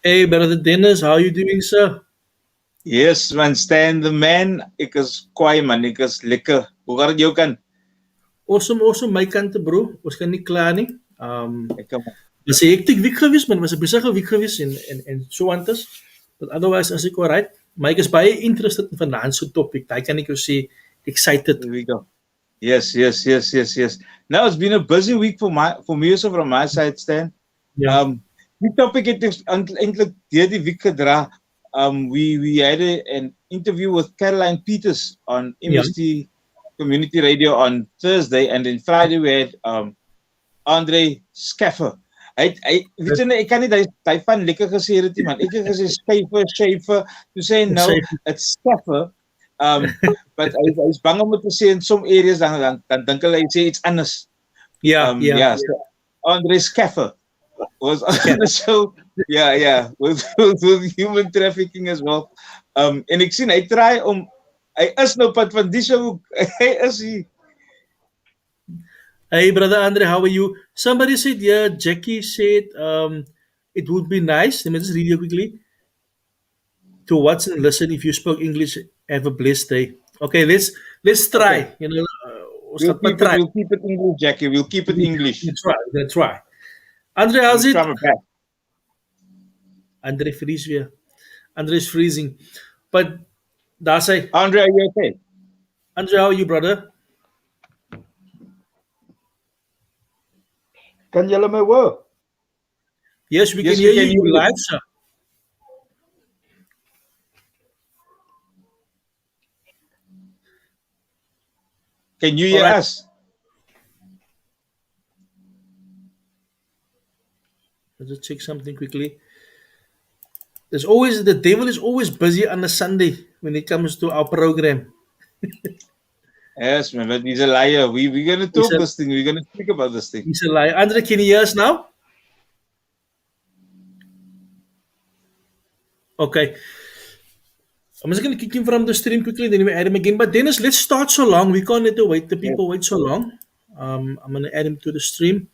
Hey, brother Dennis, how are you doing, sir? Yes, man, Stan the man. Ek is kwaai man, ek is lekker. Hoe gaan dit jou kan? Awesome, awesome. My kant, bro. Ons kan nie klaar nie. Lekker man. Het was 'n hectic week geweest, man. Het was 'n besige week geweest en so anders. But otherwise, as ek alright. Maar ek is baie interested in vanaand se topic. Daai kan ek jou sê excited. Here we go. Yes. Now it's been a busy week for me also from my side, Stan. Ja. Die topic het eintlik deur die week gedra. We had an interview with Caroline Peters on Ja. MST Community Radio on Thursday, and then Friday we had Andre Schaffer. Weet jy, ek kan nie daai van lekker gesê het nie, man. Ek het gesê Schaffer, to say no, it's Schaffer. But hy's bang om dit te sê in some areas dan dink hulle hy sê iets anders. Ja. So Andre Schaffer was on the show. Yeah, with human trafficking as well. En ek sien hy try om hy is nou pad van die show. Hy is hier. Hey, brother Andre, how are you? Somebody said, yeah, Jackie said it would be nice. Let me just read you quickly. To watch and listen if you spoke English. Have a blessed day. Okay, let's try. Okay. You know, We'll keep it English, Jackie. We'll keep it English. That's right. Andre, how's it? Back. Andre vries weer. Andre is freezing. But daar sê, Andre, are you okay? Andre, how are you, brother? Kan julle my hoor? Yes, we Yes, can we hear can you hear you. live, sir. Can you hear Alright. us? Let's just check something quickly. The devil is always busy on a Sunday when it comes to our program. Yes, man, but he's a liar. We're gonna talk He's a- this thing. We're gonna speak about this thing. He's a liar. Andre, can you hear us now? Okay. I'm just going to kick him from the stream quickly, then we add him again. But Dennis, let's start so long. We can't let the people wait so long. I'm going to add him to the stream.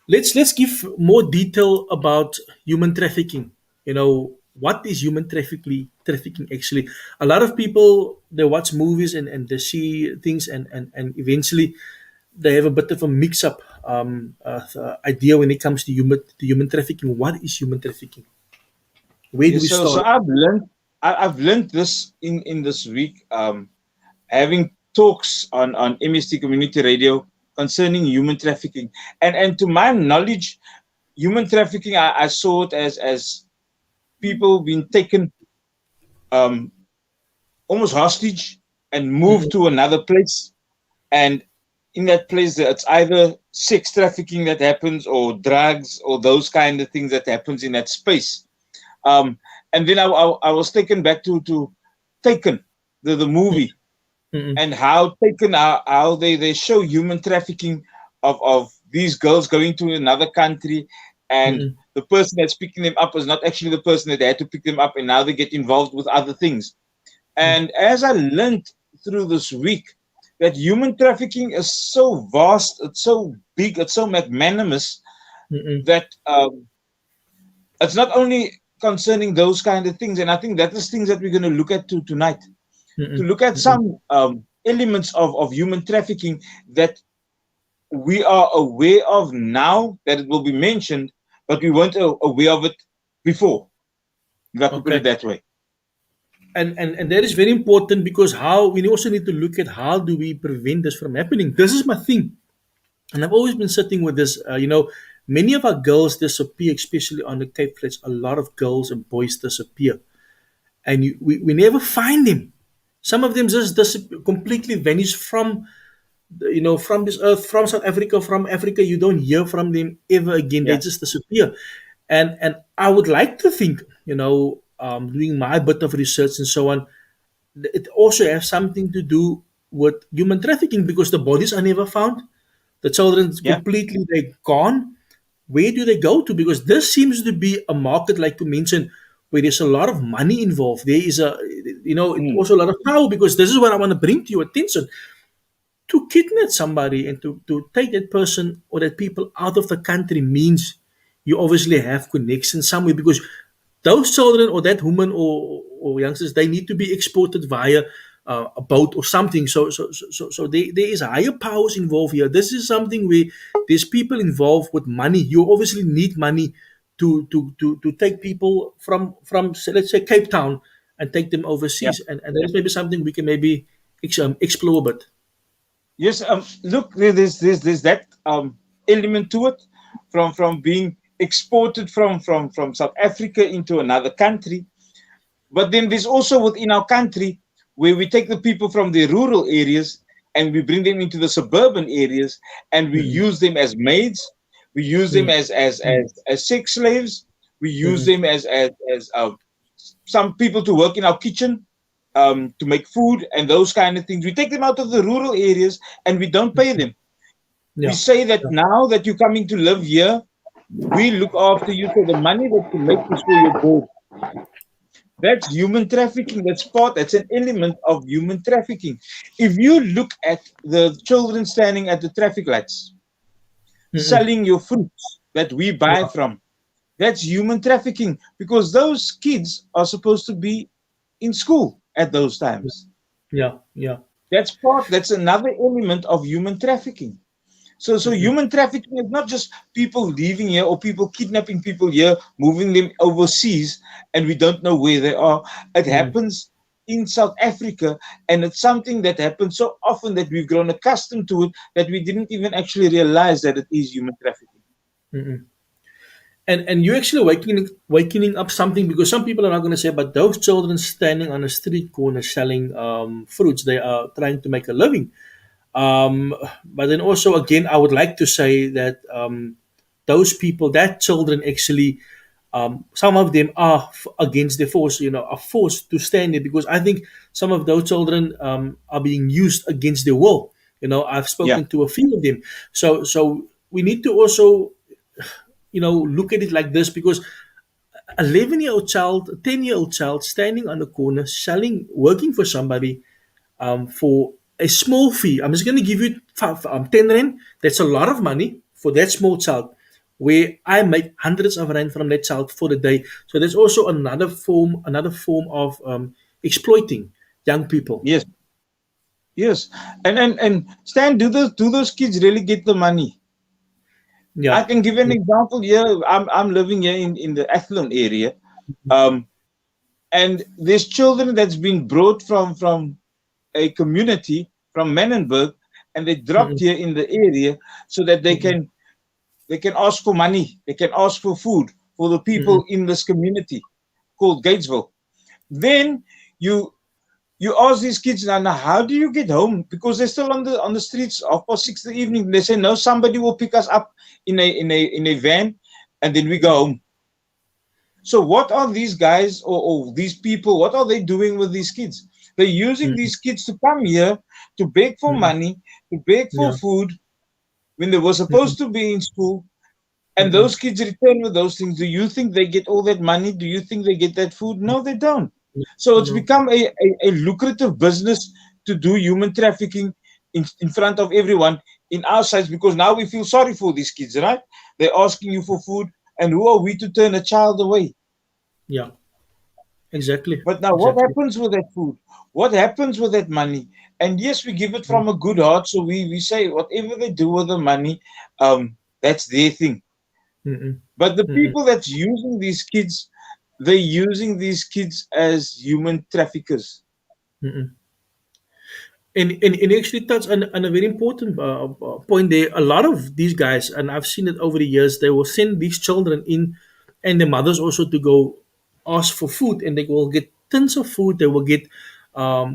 Let's give more detail about human trafficking. You know, what is human trafficking actually? A lot of people, they watch movies and they see things and eventually they have a bit of a mix-up idea when it comes to human trafficking. What is human trafficking? Where do we So start? I've learned this in this week. Having talks on MST Community Radio concerning human trafficking, and to my knowledge, human trafficking I saw it as people being taken almost hostage and moved to another place, and in that place it's either sex trafficking that happens or drugs or those kind of things that happens in that space. And then I was taken back to Taken, the movie, and how Taken how they show human trafficking of these girls going to another country, and the person that's picking them up was not actually the person that had to pick them up, and now they get involved with other things. And as I learned through this week, that human trafficking is so vast, it's so big, it's so magnanimous that it's not only concerning those kind of things, and I think that is things that we're going to look at tonight. To look at some elements of human trafficking that we are aware of now, that it will be mentioned, but we weren't aware of it before. You got to put it that way. And that is very important because how we also need to look at how do we prevent this from happening. This is my thing, and I've always been sitting with this. Many of our girls disappear, especially on the Cape Flats. A lot of girls and boys disappear, and we never find them. Some of them just completely vanish from from this earth, from South Africa, from Africa. You don't hear from them ever again. They just disappear. And I would like to think, doing my bit of research and so on, it also has something to do with human trafficking because the bodies are never found. The children completely they're gone. Where do they go to? Because this seems to be a market, like you mentioned, where there's a lot of money involved. There is also a lot of power because this is what I want to bring to your attention. To kidnap somebody and to take that person or that people out of the country means you obviously have connections somewhere because those children or that woman or youngsters, they need to be exported via a boat or something. So there is higher powers involved here. This is something where there's people involved with money. You obviously need money to take people from let's say Cape Town and take them Yeah. overseas, and that is maybe something we can maybe explore a bit. Yes. Look, there's that element to it, from being exported from South Africa into another country. But then there's also within our country where we take the people from the rural areas and we bring them into the suburban areas, and we Mm, use them as maids, we use them mm, as sex slaves, we use mm, them as some people to work in our kitchen, to make food and those kind of things. We take them out of the rural areas and we don't pay them. We yeah. say that Yeah. now that you're coming to live here, we look after you, so the money that you make is for your board. That's human trafficking. That's an element of human trafficking. If you look at the children standing at the traffic lights, Mm-mm. selling your fruits that we buy Yeah. from, that's human trafficking, because those kids are supposed to be in school at those times. Yeah. Yeah. That's another element of human trafficking. So Mm-mm. human trafficking is not just people leaving here or people kidnapping people here, moving them overseas, and we don't know where they are. It Mm. happens in South Africa, and it's something that happens so often that we've grown accustomed to it that we didn't even actually realize that it is human trafficking. Mm-mm. And you're actually waking up something, because some people are not going to say, but those children standing on a street corner selling fruits, they are trying to make a living. But then also, again, I would like to say that those people, that children actually, some of them are against the force, are forced to stand there, because I think some of those children are being used against their will. I've Yeah. spoken to a few of them. So we need to also, look at it like this, because 11-year-old child, 10-year-old child standing on the corner selling, working for somebody for a small fee. I'm just going to give you 10 rand. That's a lot of money for that small child, where I make hundreds of rand from that child for the day. So there's also another form of exploiting young people. Yes. Yes. And Stan, do those kids really get the money? I Yeah. can give an example here. I'm living here in the Athlone area. Um, and there's children that's been brought from a community from Menenberg, and they dropped Mm-mm, here in the area so that they mm-mm, can they can ask for money, they can ask for food for the mm-mm, people in this community called Gatesville. Then you you ask these kids now, how do you get home? Because they're still on the streets 6:30 in the evening. They say no, somebody will pick us up in a van, and then we go home. So what are these guys or these people? What are they doing with these kids? They're using mm-mm, these kids to come here to beg for mm-mm. money, to beg for Yeah. food when they were Mm-mm, supposed to be in school. And mm-mm, those kids return with those things. Do you think they get all that money? Do you think they get that food? No, they don't. So it's no. become a lucrative business to do human trafficking in front of everyone in our sides, because now we feel sorry for these kids, right? They're asking you for food, and who are we to turn a child away? Yeah. Exactly. But now, what Exactly. happens with that food? What happens with that money? And yes, we give it Mm, from a good heart. So we say whatever they do with the money, that's their thing. mm-mm, But the mm-mm, people that's using these kids, they're using these kids as human traffickers. mm-mm. And actually touch on a very important point there. A lot of these guys, and I've seen it over the years, they will send these children in, and the mothers also, to go ask for food, and they will get tons of food. They will get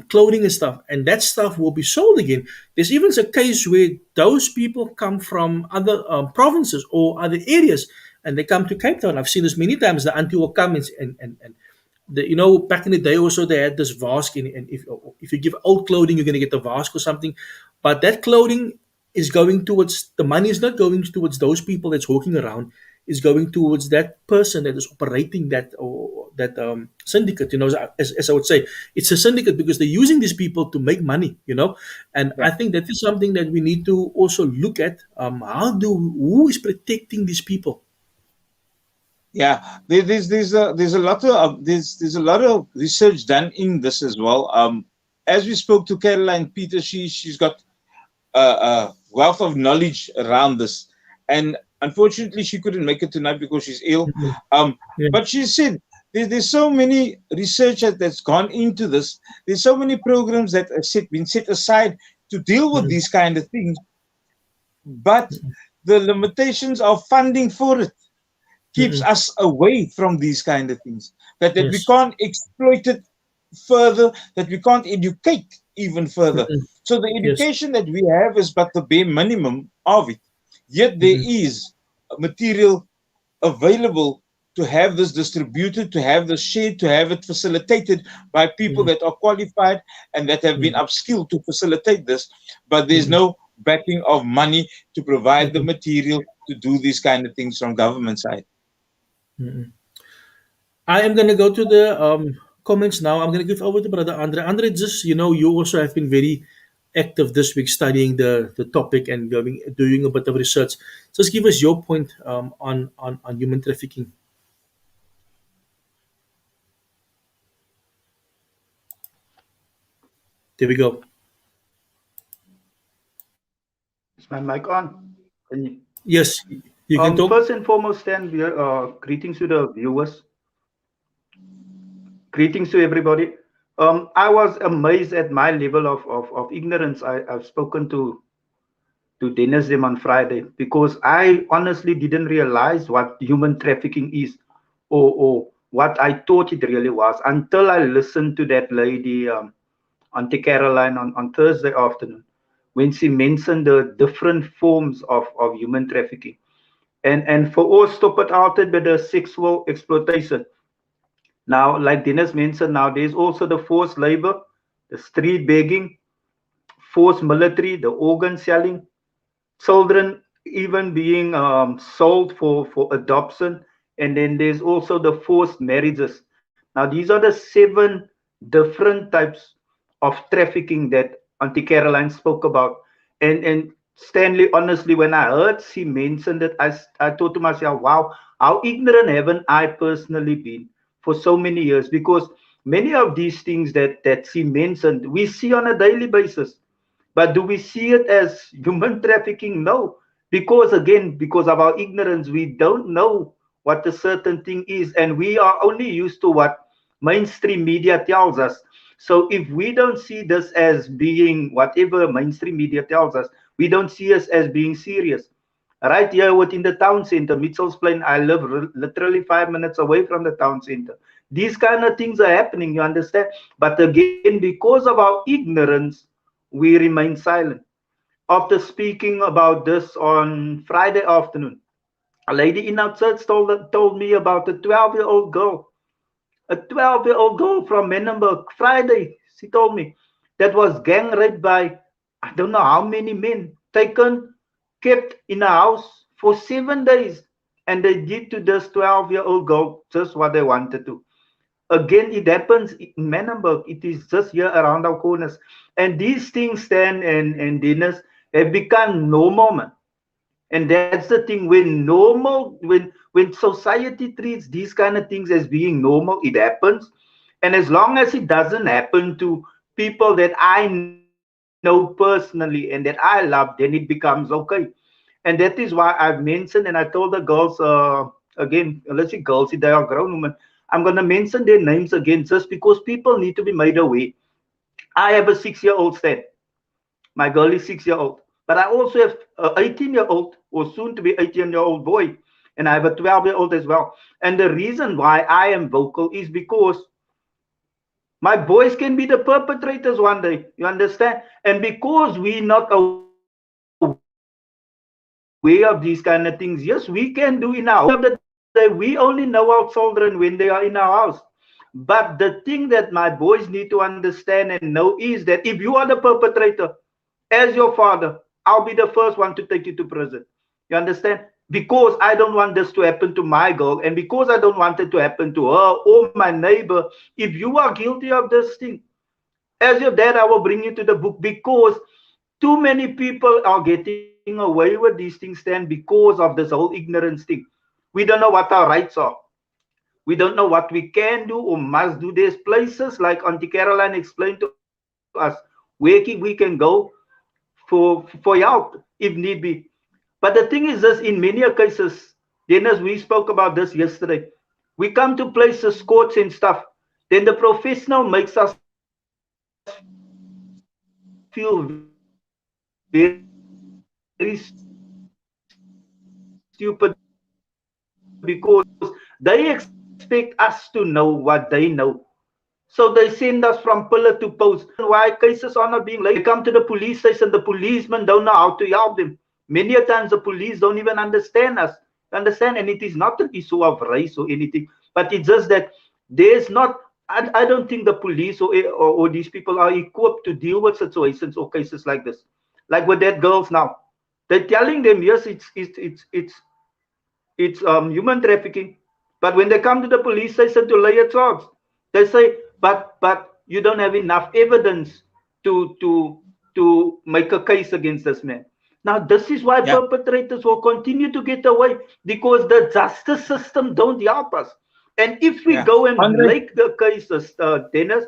clothing and stuff, and that stuff will be sold again. There's even a case where those people come from other provinces or other areas, and they come to Cape Town. I've seen this many times. The auntie will come and back in the day also, they had this Vask, and if you give old clothing, you're going to get the Vask or something. But that clothing is going towards, the money is not going towards those people that's walking around, is going towards that person that is operating that, or that syndicate. As I would say, it's a syndicate, because they're using these people to make money. And Yeah. I think that is something that we need to also look at. Who is protecting these people? Yeah, there's a lot of there's a lot of research done in this as well. As we spoke to Caroline Peter, she's got a wealth of knowledge around this, and unfortunately she couldn't make it tonight because she's ill. Mhm. Um, Yeah. but she said there's so many research that's gone into this. There's so many programs that have been set aside to deal with Mhm. these kind of things, but the limitations of funding for it keeps Mhm. us away from these kind of things. That we Yes. can't exploit it further, that we can't educate even further. Mhm. So the Yes. education that we have is but the bare minimum of it. Yet there Mhm. is material available to have this distributed, to have this shared, to have it facilitated by people Mhm. that are qualified and that have been Mhm. upskilled to facilitate this. But there's Mhm. no backing of money to provide the Mhm. material to do these kind of things from government side. Mhm. I am gonna go to the comments now. I'm gonna give over to Brother Andre. Andre, just you also have been very active this week studying the topic and doing a bit of research. Just give us your point on human trafficking. There we go. Is my mic on? Yes, you can talk. First and foremost, then, greetings to the viewers, greetings to everybody. I was amazed at my level of ignorance. I've spoken to Dennis them on Friday because I honestly didn't realize what human trafficking is, or what I thought it really was until I listened to that lady, Auntie Caroline, on Thursday afternoon when she mentioned the different forms of human trafficking. And for us to put out it with the sexual exploitation. Now, like Dennis mentioned, now there's also the forced labor, the street begging, forced military, the organ selling, children even being sold for adoption, and then there's also the forced marriages. Now, these are the 7 different types of trafficking that Auntie Caroline spoke about. And Stanley, honestly, when I heard she mentioned it, I thought to myself, wow, how ignorant haven't I personally been for so many years? Because many of these things that she mentioned, we see on a daily basis. But do we see it as human trafficking? No. Because again, because of our ignorance, we don't know what a certain thing is. And we are only used to what mainstream media tells us. So if we don't see this as being whatever mainstream media tells us, we don't see us as being serious. Right here within the town center, Mitchell's Plain, I live literally 5 minutes away from the town center. These kind of things are happening, you understand? But again, because of our ignorance, we remain silent. After speaking about this on Friday afternoon, a lady in our church told me about a 12-year-old girl, a 12-year-old girl from Menenberg. Friday, she told me, that was gang raped by I don't know how many men, taken, kept in a house for 7 days. And they did to this 12-year-old girl just what they wanted to. Again, it happens in Menenberg. It is just here around our corners. And these things, Stan and Dennis, have become normal, man. And that's the thing. When society treats these kind of things as being normal, it happens. And as long as it doesn't happen to people that I know personally and that I love, then it becomes okay. And that is why I've mentioned, and I told the girls, again, let's say girls, if they are grown women, I'm going to mention their names again just because people need to be made aware. I have a 6-year-old Stan. My girl is 6 year old. But I also have a 18-year-old or soon to be 18-year-old boy. And I have a 12-year-old as well. And the reason why I am vocal is because my boys can be the perpetrators one day. You understand? And because we're not aware of these kind of things, yes, we can do in our homes. But at the end of the day, we only know our children when they are in our house. But the thing that my boys need to understand and know is that if you are the perpetrator, as your father, I'll be the first one to take you to prison. You understand? Because I don't want this to happen to my girl, and because I don't want it to happen to her or my neighbor. If you are guilty of this thing, as your dad, I will bring you to the book because too many people are getting away with these things then because of this whole ignorance thing. We don't know what our rights are. We don't know what we can do or must do. There's places like Auntie Caroline explained to us where we can go for help if need be. But the thing is this, in many cases, Dennis, we spoke about this yesterday. We come to places, courts and stuff, then the professional makes us feel very stupid because they expect us to know what they know. So they send us from pillar to post. And if we go and break the case, they expect us to know what they know. So they send us from pillar to post. Why cases are not being laid? They come to the police station, the policemen don't know how to help them. Many a times the police don't even understand us. Understand? And it is not an issue of race or anything, but it's just that there's not. I don't think the police or these people are equipped to deal with situations or cases like this. Like with that girls now, they're telling them yes, it's human trafficking. But when they come to the police station to lay a charge, they say, but you don't have enough evidence to make a case against this man. Now this is why Yeah, perpetrators will continue to get away because the justice system don't help us. And if we yeah. go and Andre, make the cases, Dennis,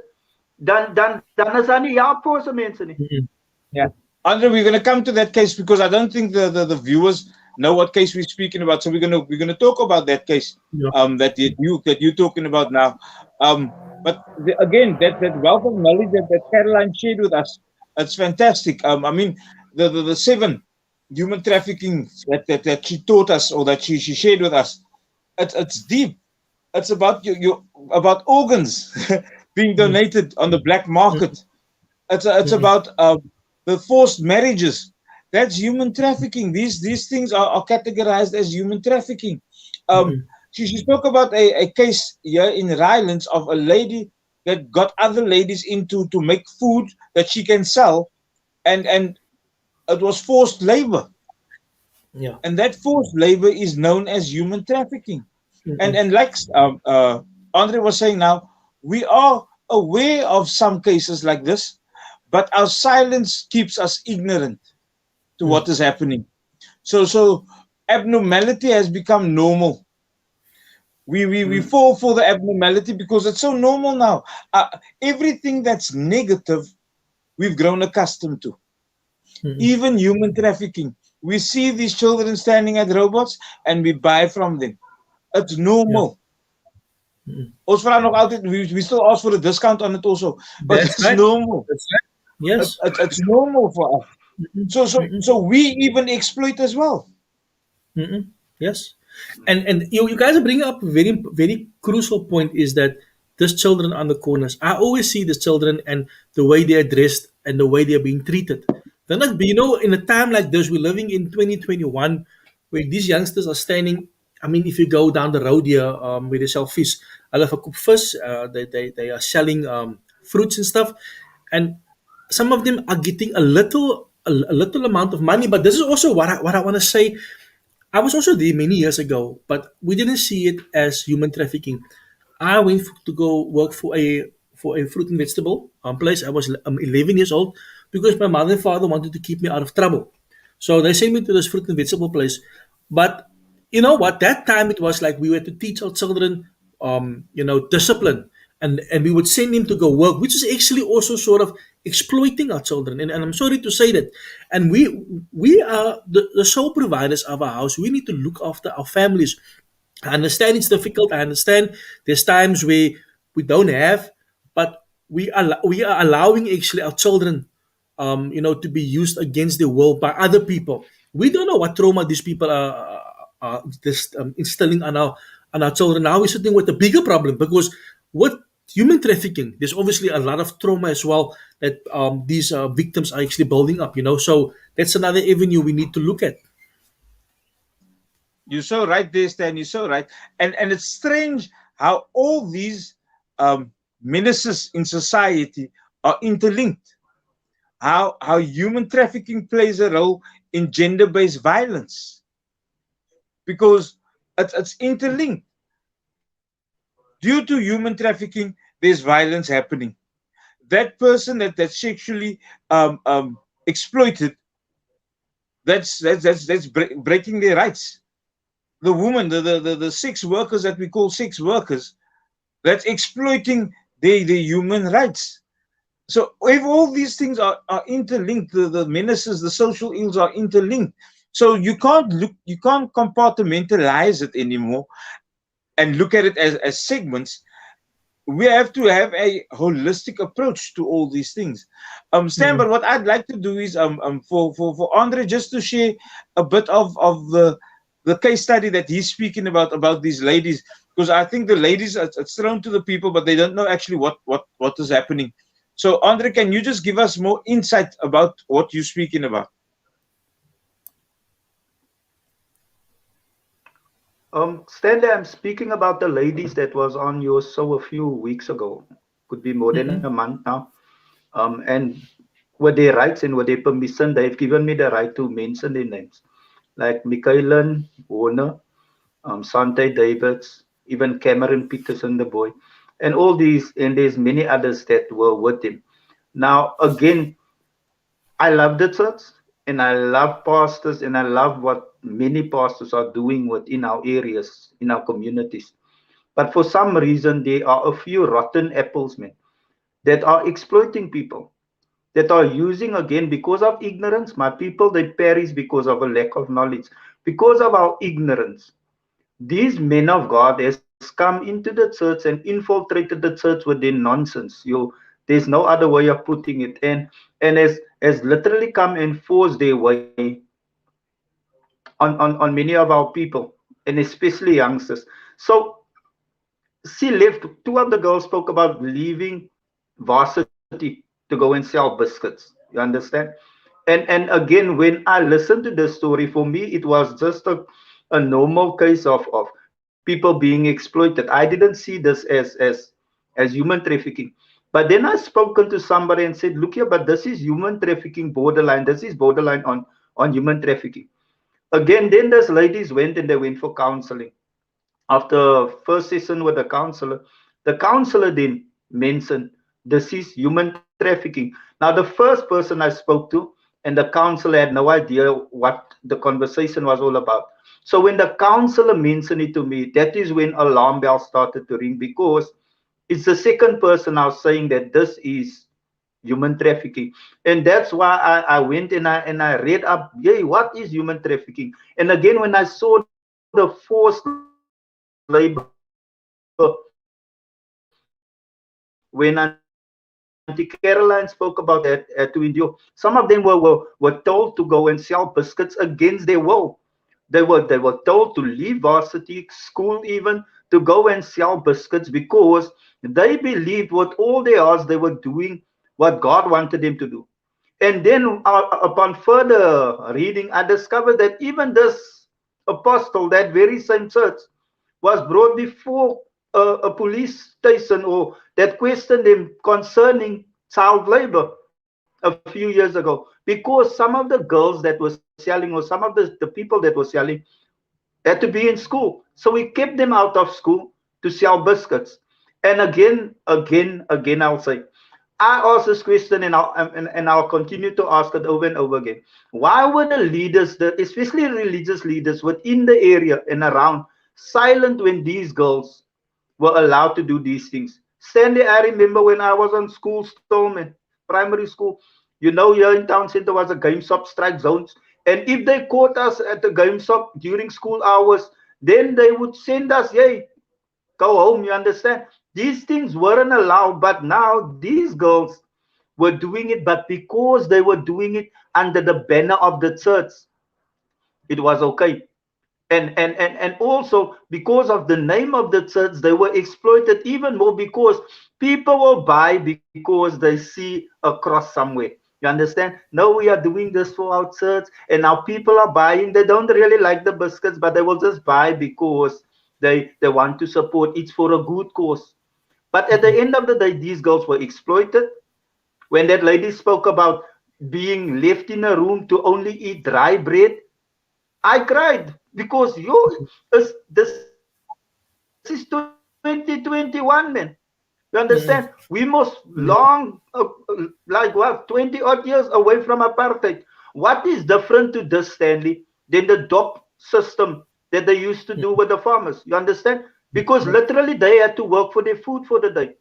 dan is daar nie help vir ons mense nie. Mm-mm. yeah. Andre, we're gonna come to that case because I don't think the viewers know what case we're speaking about. So we're gonna talk about that case Yeah. that you're talking about now. But again, that wealth of knowledge that Caroline shared with us, it's fantastic. I mean, the seven human trafficking that she taught us or that she shared with us, it's deep. It's about you about organs being Mm-mm. donated on the black market. It's Mm-mm. about the forced marriages. That's human trafficking. These things are categorized as human trafficking. Um, Mm-mm. she spoke about a case here in Rylands of a lady that got other ladies into to make food that she can sell, and it was forced labor, Yeah. and that forced labor is known as human trafficking. And Mm-mm. and like Andre was saying now, we are aware of some cases like this, but our silence keeps us ignorant to Mm. what is happening. So abnormality has become normal. We Mm. fall for the abnormality because it's so normal now. Everything that's negative, we've grown accustomed to. Mm-mm. Even human trafficking. We see these children standing at robots and we buy from them. It's Yeah. normal. Mm-mm. Ons vra nog altyd, we still ask for a discount on it also, but That's it's right. normal. That's right. Yes. It's normal for us. Mm-mm. So so Mm-mm. so we even exploit as well. Mm-mm. Yes. And you guys are bringing up a very crucial point is that these children on the corners. I always see the children and the way they are dressed and the way they are being treated. Then like, in a time like this, we're living in 2021, where these youngsters are standing. I mean, if you go down the road here, where they sell fish, I love a cook fish. They are selling fruits and stuff, and some of them are getting a little amount of money. But this is also what I want to say. I was also there many years ago, but we didn't see it as human trafficking. I went to go work for a fruit and vegetable place. I was 11 years old because my mother and father wanted to keep me out of trouble. So they sent me to this fruit and vegetable place. But you know what? That time it was like we were to teach our children, discipline, and we would send them to go work, which is actually also sort of exploiting our children. And I'm sorry to say that. And we are the sole providers of our house. We need to look after our families. I understand it's difficult. I understand there's times where we don't have, but we are allowing actually our children, to be used against their will by other people. We don't know what trauma these people are just instilling on our children. Now we're sitting with a bigger problem because with human trafficking, there's obviously a lot of trauma as well that these victims are actually building up. So that's another avenue we need to look at. You're so right there, Stan. You're so right. And it's strange how all these menaces in society are interlinked. How human trafficking plays a role in gender-based violence because it's interlinked. Due to human trafficking, there's violence happening. That person that's sexually exploited, that's breaking their rights. the woman, the sex workers that we call sex workers, that's exploiting their human rights. So if all these things are interlinked, the menaces, the social ills are interlinked. So you can't compartmentalize it anymore and look at it as segments. We have to have a holistic approach to all these things. Stan, but Mm. what I'd like to do is for Andre just to share a bit of the case study that he's speaking about these ladies, because I think the ladies it's thrown to the people, but they don't know actually what is happening. So Andre, can you just give us more insight about what you're speaking about? Stanley, I'm speaking about the ladies that was on your show a few weeks ago. Could be more than a Mm-mm. month now. And with their rights and with their permission, they've given me the right to mention their names, like Michaelan Warner, Sante Davids, even Cameron Peterson, the boy, and all these, and there's many others that were with him. Now, again, I love the church and I love pastors and I love what many pastors are doing within our areas, in our communities. But for some reason, there are a few rotten apples, man, that are exploiting people, that are using again because of ignorance. My people, they perish because of a lack of knowledge, because of our ignorance. These men of God has come into the church and infiltrated the church with their nonsense. There's no other way of putting it. And has literally come and forced their way on many of our people, and especially youngsters. So she left. Two of the girls spoke about leaving varsity to go and sell biscuits. You understand? And again, when I listened to the story, for me it was just a normal case of people being exploited. I didn't see this as human trafficking. But then I spoken to somebody and said, look here, but this is human trafficking borderline. This is borderline on human trafficking. Again, then those ladies went and they went for counseling. After first session with the counselor then mentioned this is human trafficking. Now the first person I spoke to, and the counselor had no idea what the conversation was all about. So when the counselor mentioned it to me, that is when alarm bells started to ring, because it's the second person now saying that this is human trafficking. And that's why I went and I read up, yay, what is human trafficking? And again, when I saw the forced labor, when Auntie Caroline spoke about that to Indio, some of them were told to go and sell biscuits against their will. They were told to leave varsity school even to go and sell biscuits because they believed with all their hearts they were doing what God wanted them to do. And then upon further reading, I discovered that even this apostle, that very same church, was brought before a police station or that questioned him concerning child labor a few years ago, because some of the girls that were selling, or some of the people that were selling, had to be in school. So we kept them out of school to sell biscuits. And again, again, I'll say, I asked this question, and I'll continue to ask it over and over again. Why were the leaders, especially religious leaders within the area and around, silent when these girls were allowed to do these things? Stanley, I remember when I was on school still, man, primary school. You know, here in town center was a game shop strike zones. And if they caught us at the game shop during school hours, then they would send us, hey, go home, you understand? These things weren't allowed, but now these girls were doing it, but because they were doing it under the banner of the church, it was okay. And also because of the name of the church, they were exploited even more, because people will buy because they see a cross somewhere. You understand? No, we are doing this for our church, and now people are buying. They don't really like the biscuits, but they will just buy because they want to support. It's for a good cause. But at the end of the day, these girls were exploited. When that lady spoke about being left in a room to only eat dry bread, I cried because this is 2021, man. You understand? We must Mm. long, like what, 20 odd years away from apartheid. What is different to this, Stanley, than the DOP system that they used to do with the farmers. You understand? Because literally they had to work for their food for the day.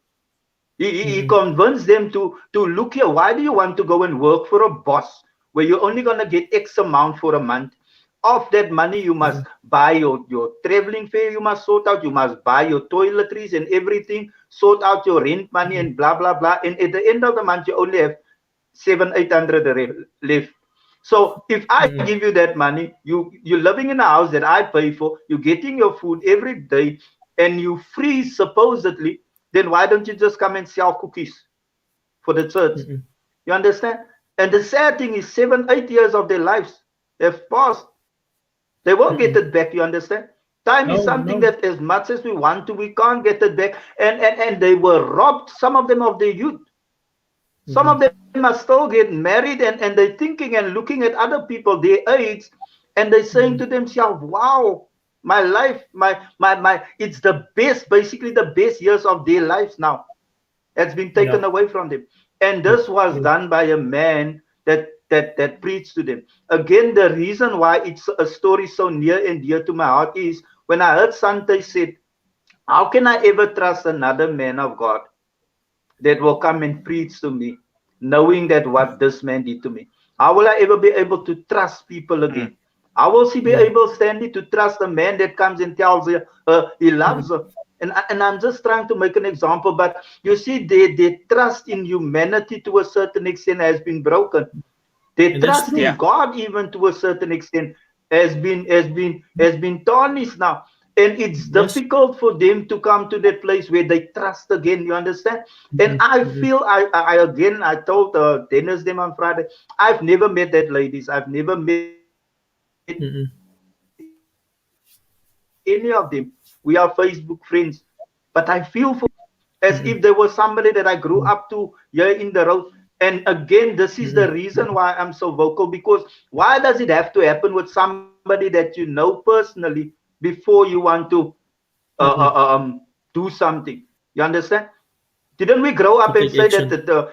He mm, convinced them to look here. Why do you want to go and work for a boss where you're only gonna get X amount for a month? Of that money, you must mm, buy your traveling fare, you must sort out, you must buy your toiletries and everything, sort out your rent money mm, and blah blah blah. And at the end of the month, you only have 700-800 left. So if I mm, give you that money, you're living in a house that I pay for, you're getting your food every day, and you free supposedly, then why don't you just come and sell cookies for the church? mm, You understand? And the sad thing is 7-8 years of their lives have passed. They won't get mm. it back, you understand? Time is No, something no. that as much as we want to, we can't get it back. And they were robbed, some of them, of their youth. Some of Mm, them are still getting married, and they're thinking and looking at other people their age, and they're saying to mm, themselves, wow, my life, it's the best, basically the best years of their lives now has been yeah. taken away from them. And True, this was true. done by a man that preached to them. Again, the reason why it's a story so near and dear to my heart is when I heard Sante said, how can I ever trust another man of God that will come and preach to me, knowing that what this man did to me? How will I ever be able to trust people Mm. again? How will she be Yeah. able, Stanley, to trust a man that comes and tells her he loves Mm, her? And I'm just trying to make an example, but you see, their trust in humanity to a certain extent has been broken. Their and that's trust true. in Yeah. God, even to a certain extent, has been tarnished now. And it's Yes. difficult for them to come to that place where they trust again. You understand? And Mm, I mm, feel I again I told Dennis them on Friday, I've never met that ladies. I've never met any of them. mm, We are Facebook friends, but I feel for them as if there was somebody that I grew up to here in the road. And again, this is the reason why I'm so vocal, because why does it have to happen with somebody that you know personally before you want to do something? You understand? Didn't we grow up and say that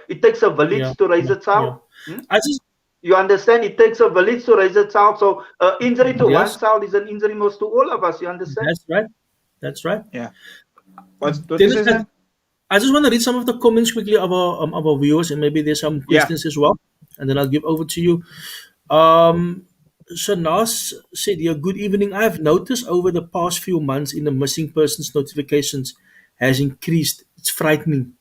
it takes a to village to take raise a action. child? Yeah, yeah, Hmm? yeah. I You just understand? It takes a village to raise a child. So injury to one child is yes, an injury most to all of us. You understand? that's right. That's right. Yeah. What you Dennis, say, Sam? I just want to read some of the comments quickly of our viewers, and maybe there's some Yeah. questions as well, and then I'll give over to you. Um, Shanas said here, good evening. I've noticed over the past few months in the missing persons notifications has increased. It's frightening.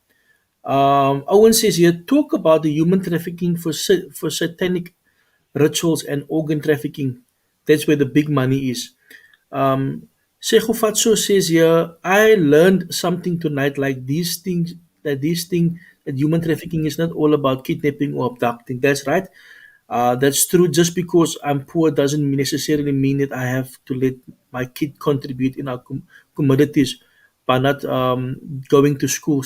Owen says here, talk about the human trafficking for satanic rituals and organ trafficking. That's where the big money is. Um, Segofatso says here, I learned something tonight like these things, that human trafficking is not all about kidnapping or abducting. That's right. That's true. Just because I'm poor doesn't necessarily mean that I have to let my kid contribute in our commodities by not going to school,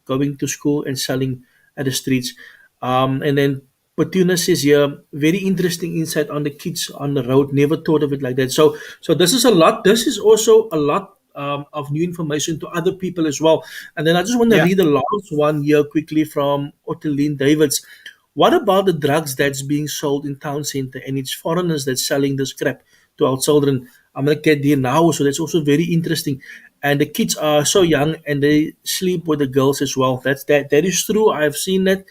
going to school and selling at the streets. And then Patuna says here, very interesting insight on the kids on the road. Never thought of it like that. So this is a lot. This is also a lot of new information to other people as well. And then I just want to Yeah. read the last one here quickly from Ottiline Davids. What about the drugs that's being sold in town center and it's foreigners that's selling this crap to our children? I'm gonna get there now, so that's also very interesting. And the kids are so young and they sleep with the girls as well. That is true. I've seen that.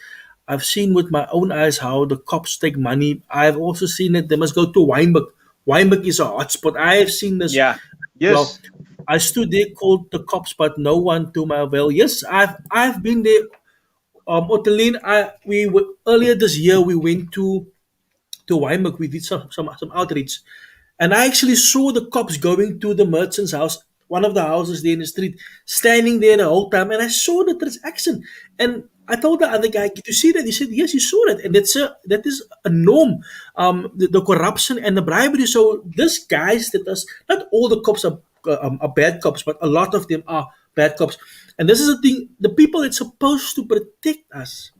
I've seen with my own eyes how the cops take money. I've also seen that they must go to Weinberg. Weinberg is a hotspot. I have seen this. Yeah. Well, Yes. I stood there, called the cops, but no one to my avail. Yes, I've been there. Otelin, we were, earlier this year we went to Weinberg. We did some outreach, and I actually saw the cops going to the merchant's house, one of the houses there in the street, standing there the whole time, and I saw the transaction. And I told the other guy, "Did you see that?" He said, "Yes, he saw that," and that is a norm. The corruption and the bribery. So this guys that us, not all the cops are bad cops, but a lot of them are bad cops. And this is the thing: the people that's supposed to protect us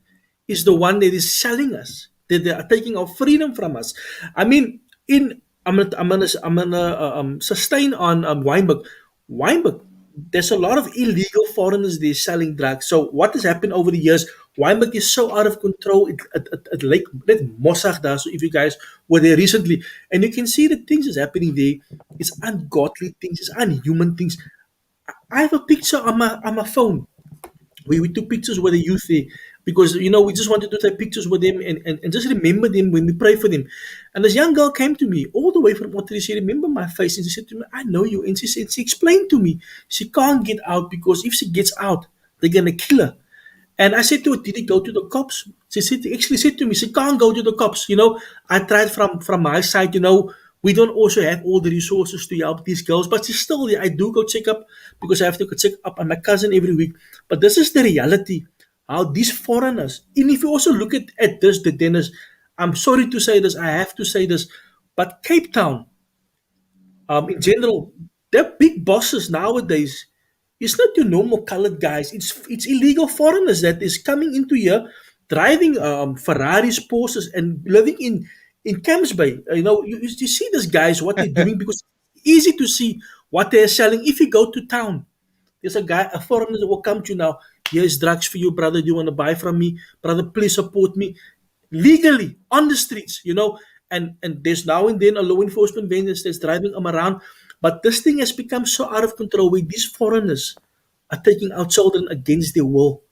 is the one that is selling us. That they are taking our freedom from us. I mean, in I'm gonna sustain on Weinberg. Weinberg, there's a lot of illegal foreigners there selling drugs. So what has happened over the years? Weinberg is so out of control. It like Mossach does. So if you guys were there recently, and you can see the things that's happening there, it's ungodly things, it's unhuman things. I have a picture on my phone. We took pictures with the youth there because we just wanted to take pictures with them and just remember them when we pray for them. And this young girl came to me all the way from Ottery. She remembered my face and she said to me, "I know you." And she said, she explained to me she can't get out because if she gets out, they're gonna kill her. And I said to her, "Did he go to the cops?" She said, actually said to me, she can't go to the cops. I tried from my side, we don't also have all the resources to help these girls, but she's still there. I do go check up because I have to go check up on my cousin every week. But this is the reality, how these foreigners, and if you also look at this, the Dennis, I'm sorry to say this, I have to say this, but Cape Town, in general, they're big bosses nowadays. It's not your normal colored guys. It's illegal foreigners that is coming into here, driving Ferraris, Porsches, and living in Camps Bay. You see these guys what they're doing because it's easy to see what they're selling. If you go to town, there's a foreigner that will come to you now. Here's drugs for you, brother. Do you want to buy from me, brother? Please support me legally on the streets. And there's now and then a law enforcement vendors that's driving them around. But this thing has become so out of control where these foreigners are taking our children against their will.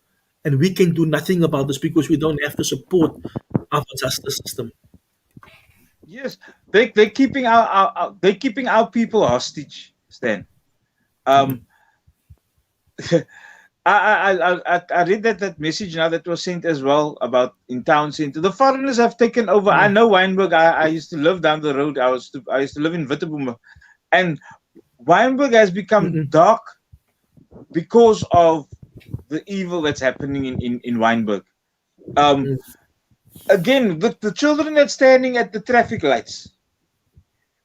And we can do nothing about this because we don't have the support of a justice system. Yes, they're keeping our people hostage, Stan. Um, I read that message now that was sent as well about in town center. The foreigners have taken over. I know Wynberg. I used to live down the road. I used to live in Witterboomer, and Wynberg has become Mm-mm. dark because of the evil that's happening in Wynberg. Um, Mm. Again, the children that's standing at the traffic lights,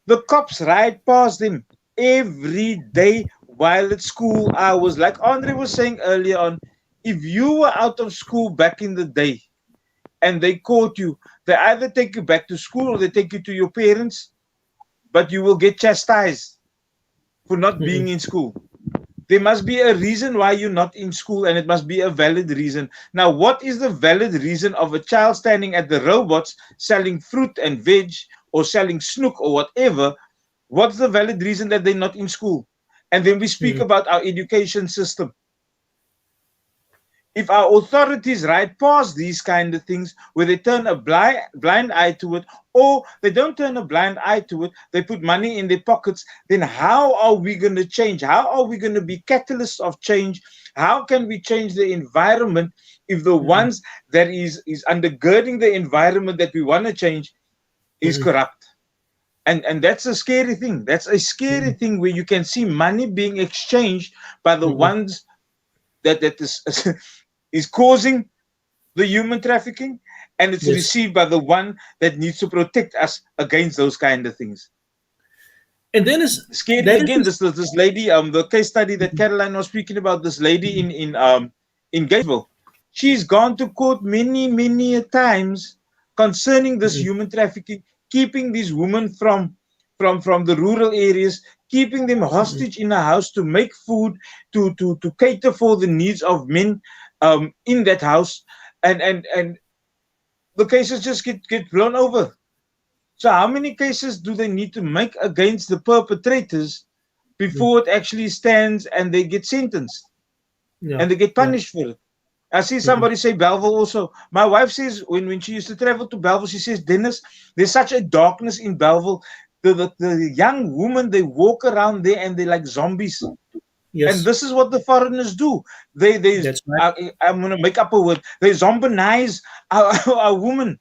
the cops ride past them every day while at school hours. Like Andre was saying earlier on, if you were out of school back in the day and they caught you, they either take you back to school or they take you to your parents, but you will get chastised for not being Mm-mm. in school. There must be a reason why you're not in school, and it must be a valid reason. Now, what is the valid reason of a child standing at the robots selling fruit and veg or selling snook or whatever? What's the valid reason that they're not in school? And then we speak Mm-mm. about our education system. If our authorities ride past these kind of things where they turn a blind eye to it, or they don't turn a blind eye to it, they put money in their pockets, then how are we going to change? How are we going to be catalysts of change? How can we change the environment if the Mm-mm. ones that is undergirding the environment that we want to change is Mm-mm. corrupt? And that's a scary thing. That's a scary Mm-mm. thing where you can see money being exchanged by the Mm-mm. ones that is causing the human trafficking, and it's Yes. received by the one that needs to protect us against those kind of things. And then is Scary that is again. This lady, the case study that Caroline was speaking about. This lady in Gatesville, she's gone to court many a times concerning this Mm-mm. human trafficking, keeping these women from the rural areas, keeping them Mm-mm. hostage in a house to make food, to cater for the needs of men in that house, and the cases just get blown over. So how many cases do they need to make against the perpetrators Mm. before it actually stands and they get sentenced Yeah. and they get Yeah. punished for it? I see Mm-mm. somebody say Belleville also. My wife says when she used to travel to Belleville, she says, Dennis, there's such a darkness in Belleville. The young women, they walk around there and they're like zombies. And Yes. this is what the foreigners do. They That's right. I'm gonna make up a word. They zombinize our women.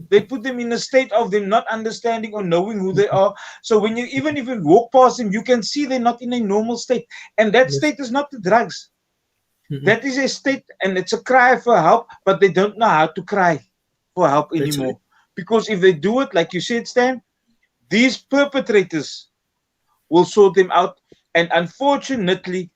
They put them in a state of them not understanding or knowing who they are. So when you even if you walk past them, you can see they're not in a normal state. And that Yes. state is not the drugs. Mm-mm. That is a state and it's a cry for help, but they don't know how to cry for help That's right. anymore. Because if they do it, like you said, Stan, these perpetrators will sort them out. And unfortunately,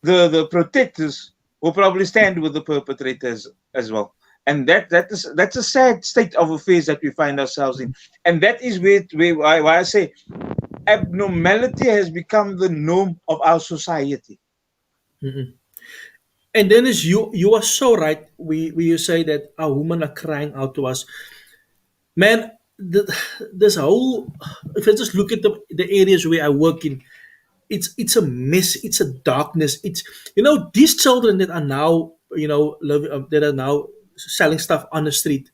the protectors will probably stand with the perpetrators as well. And that's a sad state of affairs that we find ourselves in. And that is why I say abnormality has become the norm of our society. Mm-mm. And then is you are so right. We you say that our women are crying out to us, man. This whole, if I just look at the areas where I work in, it's a mess. It's a darkness. It's, these children that are now, that are now selling stuff on the street.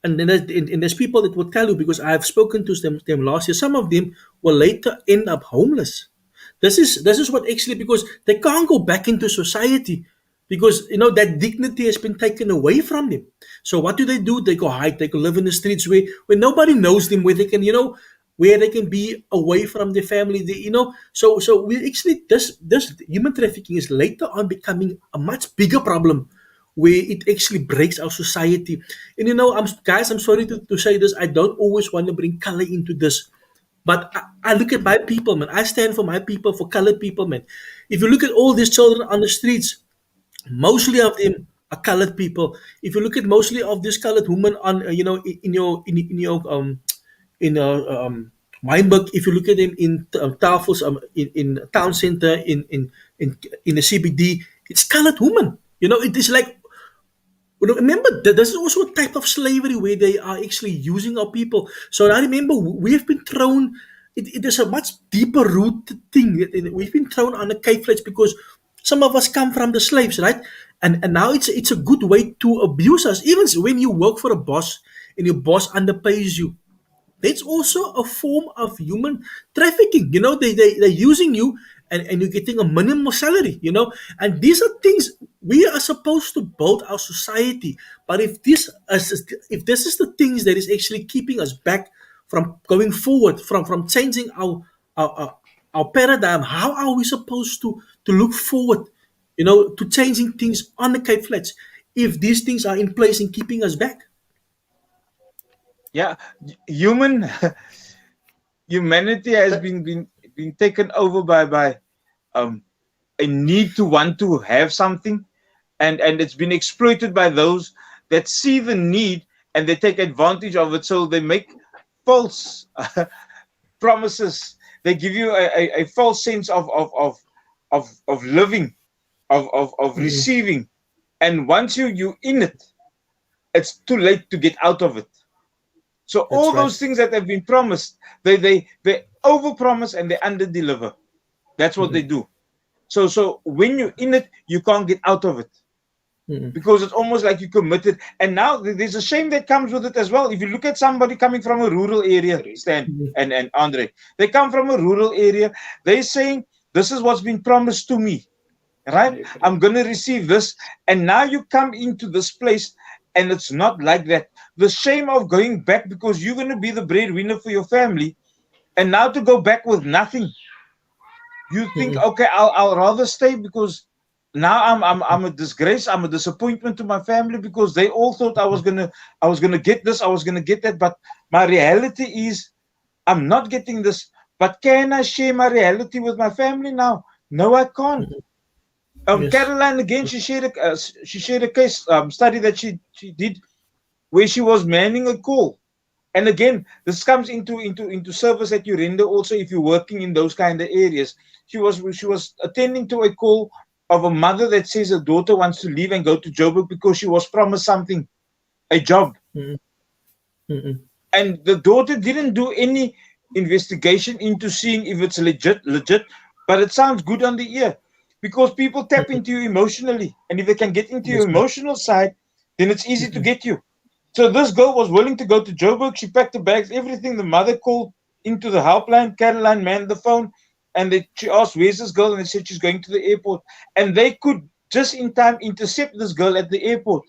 And then there's people that will tell you, because I've spoken to them last year. Some of them will later end up homeless. This is what actually, because they can't go back into society, because that dignity has been taken away from them. So what do? They go hide. They go live in the streets where nobody knows them, where they can, where they can be away from their family. So we actually, this human trafficking is later on becoming a much bigger problem, where it actually breaks our society. And I'm sorry to say this. I don't always want to bring color into this, but I look at my people, man. I stand for my people, for colored people, man. If you look at all these children on the streets, mostly of them are colored people. If you look at mostly of these colored women on, in Weinberg, if you look at them in Tafels, in town center, in the CBD, it's colored women. It is like, remember that this is also a type of slavery where they are actually using our people. So I remember we have been thrown. It is a much deeper rooted thing. We've been thrown on the Cape Flats because some of us come from the slaves, right? And now it's a good way to abuse us. Even when you work for a boss and your boss underpays you, that's also a form of human trafficking. They're using you, and you're getting a minimum salary, and these are things we are supposed to build our society. But if this is the things that is actually keeping us back from going forward, from changing our paradigm, how are we supposed to look forward, to changing things on the Cape Flats, if these things are in place and keeping us back? Yeah, human humanity has been taken over by um, a need to want to have something, and it's been exploited by those that see the need and they take advantage of it. So they make false promises. They give you a false sense of living, of Mm-mm. receiving, and once you in it, it's too late to get out of it. So That's all right. those things that have been promised, they overpromise and they underdeliver. That's what they Mm-mm. do. So when you're in it, you can't get out of it, Mm-mm. because it's almost like you committed. And now there's a shame that comes with it as well. If you look at somebody coming from a rural area, Stan Mm-mm. and Andre, they come from a rural area. They're saying, this is what's been promised to me, right? I agree. I'm going to receive this. And now you come into this place and it's not like that. The shame of going back, because you're going to be the breadwinner for your family, and now to go back with nothing, you think, Mm-mm. okay, I'll rather stay, because now I'm a disgrace, I'm a disappointment to my family, because they all thought I was gonna get this, I was gonna get that, but my reality is I'm not getting this. But can I share my reality with my family now? No, I can't. Mm-mm. Yes. Caroline, again, she shared a case study that she did, where she was manning a call. And again, this comes into service that you render also if you're working in those kind of areas. She was attending to a call of a mother that says her daughter wants to leave and go to Joburg because she was promised something, a job. Mm-mm. Mm-mm. And the daughter didn't do any investigation into seeing if it's legit, but it sounds good on the ear, because people tap Mm-mm. into you emotionally, and if they can get into your That's right. emotional side, then it's easy to Mm-mm. get you. So this girl was willing to go to Joburg. She packed the bags, everything. The mother called into the helpline. Caroline manned the phone, and she asked, "Where's this girl?" And they said she's going to the airport. And they could just in time intercept this girl at the airport.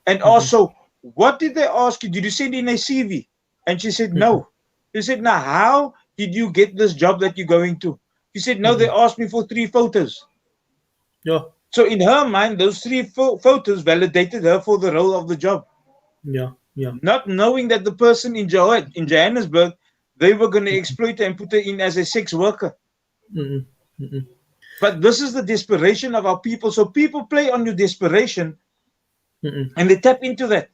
And Mm-mm. also, what did they ask you? Did you send in a CV? And she said Mm-mm. no. She said, "Now, how did you get this job that you're going to?" She said, "No, they Mm-mm. asked me for 3 photos." Yeah. So in her mind, those three photos validated her for the role of the job, Yeah. Yeah. not knowing that the person in Johannesburg, they were going to exploit her and put her in as a sex worker. Mm-mm. Mm-mm. But this is the desperation of our people. So people play on your desperation Mm-mm. and they tap into that.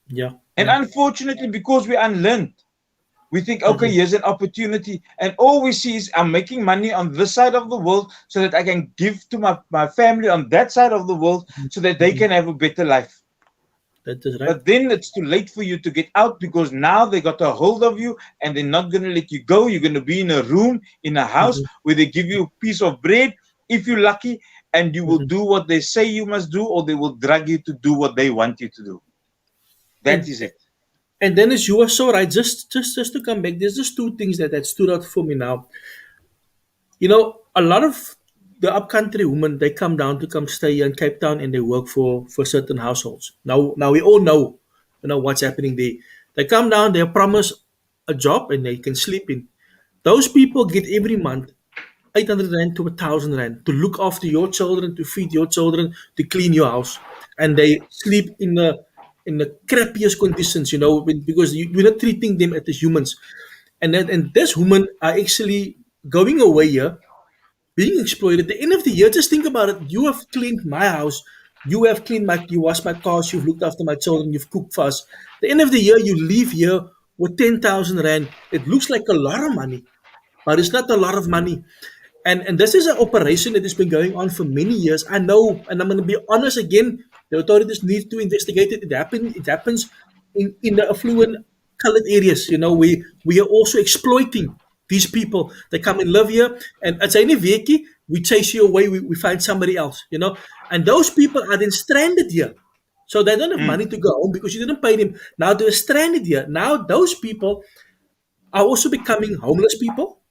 Yeah. And Yeah. unfortunately, because we're unlearned, We think, okay, Mhm. here's an opportunity. And all we see is I'm making money on this side of the world so that I can give to my family on that side of the world so that they Mhm. can have a better life. That is right. But then it's too late for you to get out because now they got a hold of you and they're not going to let you go. You're going to be in a room, in a house Mhm. where they give you a piece of bread if you're lucky, and you will Mhm. do what they say you must do, or they will drag you to do what they want you to do. That And is it. and then as you are so right, just to come back, there's just two things that stood out for me now. A lot of the upcountry women, they come down to come stay in Cape Town and they work for certain households. Now we all know, what's happening there. They come down, they're promised a job and they can sleep in. Those people get every month 800 rand to 1,000 rand to look after your children, to feed your children, to clean your house, and they sleep in the crappiest conditions, because you're not treating them as humans. And this women are actually going away here being exploited. At the end of the year, just think about it. You have cleaned my house. You have cleaned you washed my cars. You've looked after my children. You've cooked for us. At the end of the year, you leave here with 10,000 rand. It looks like a lot of money, but it's not a lot of money. And this is an operation that has been going on for many years. I know, and I'm going to be honest again. The authorities need to investigate it. It happens in the affluent colored areas. We are also exploiting these people. They come and live here, and at any Veki, we chase you away. We find somebody else. And those people are then stranded here. So they don't have Mm, money to go home because you didn't pay them. Now they're stranded here. Now those people are also becoming homeless people.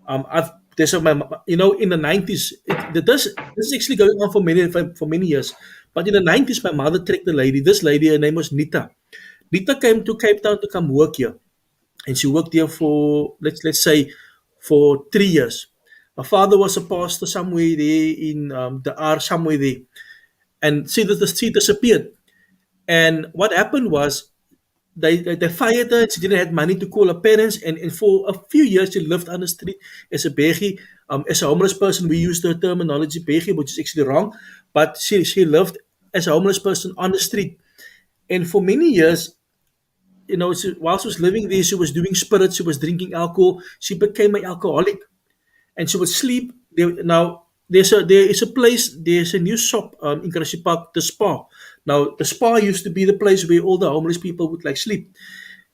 I've there's a, my, in the 90s, this is actually going on for many years. But in the 90s, my mother tracked the lady. This lady, her name was Nita. Nita came to Cape Town to come work here, and she worked here for let's say for 3 years. Her father was a pastor somewhere there in the R somewhere there, and she disappeared. And what happened was they fired her. She didn't have money to call her parents, and for a few years she lived on the street as a beggy, as a homeless person. We use the terminology beggy, which is actually wrong, but she lived as a homeless person on the street. And for many years, while she was living there, she was doing spirits, she was drinking alcohol, she became an alcoholic, and she would sleep. Now there's a new shop in Karachi Park, the Spa. Now the Spa used to be the place where all the homeless people would like sleep.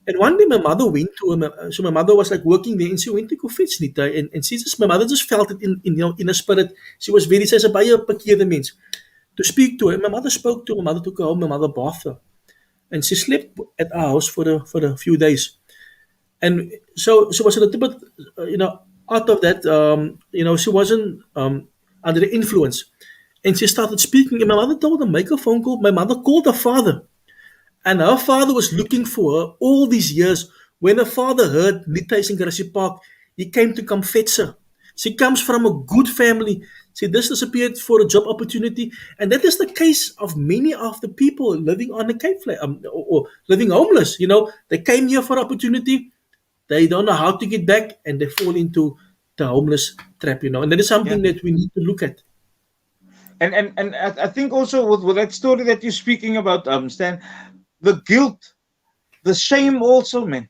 And one day my mother went to him. So my mother was like working there, and she went to go fetch Nita. And my mother just felt it in her spirit. She was very, says, by a the means to speak to her. My mother spoke to her. My mother took her home. My mother bathed her, and she slept at our house for a few days. And so she was a little bit, out of that. She wasn't under the influence, and she started speaking. And my mother told her, make a phone call. My mother called her father, and her father was looking for her all these years. When her father heard Nita is in Karachi Park, he came to come fetch her. She comes from a good family. She just disappeared for a job opportunity. And that is the case of many of the people living on the Cape Flat, or living homeless. They came here for opportunity. They don't know how to get back, and they fall into the homeless trap. And that is yeah. something that we need to look at. And I think also with that story that you're speaking about, Stan, the guilt, the shame also, man,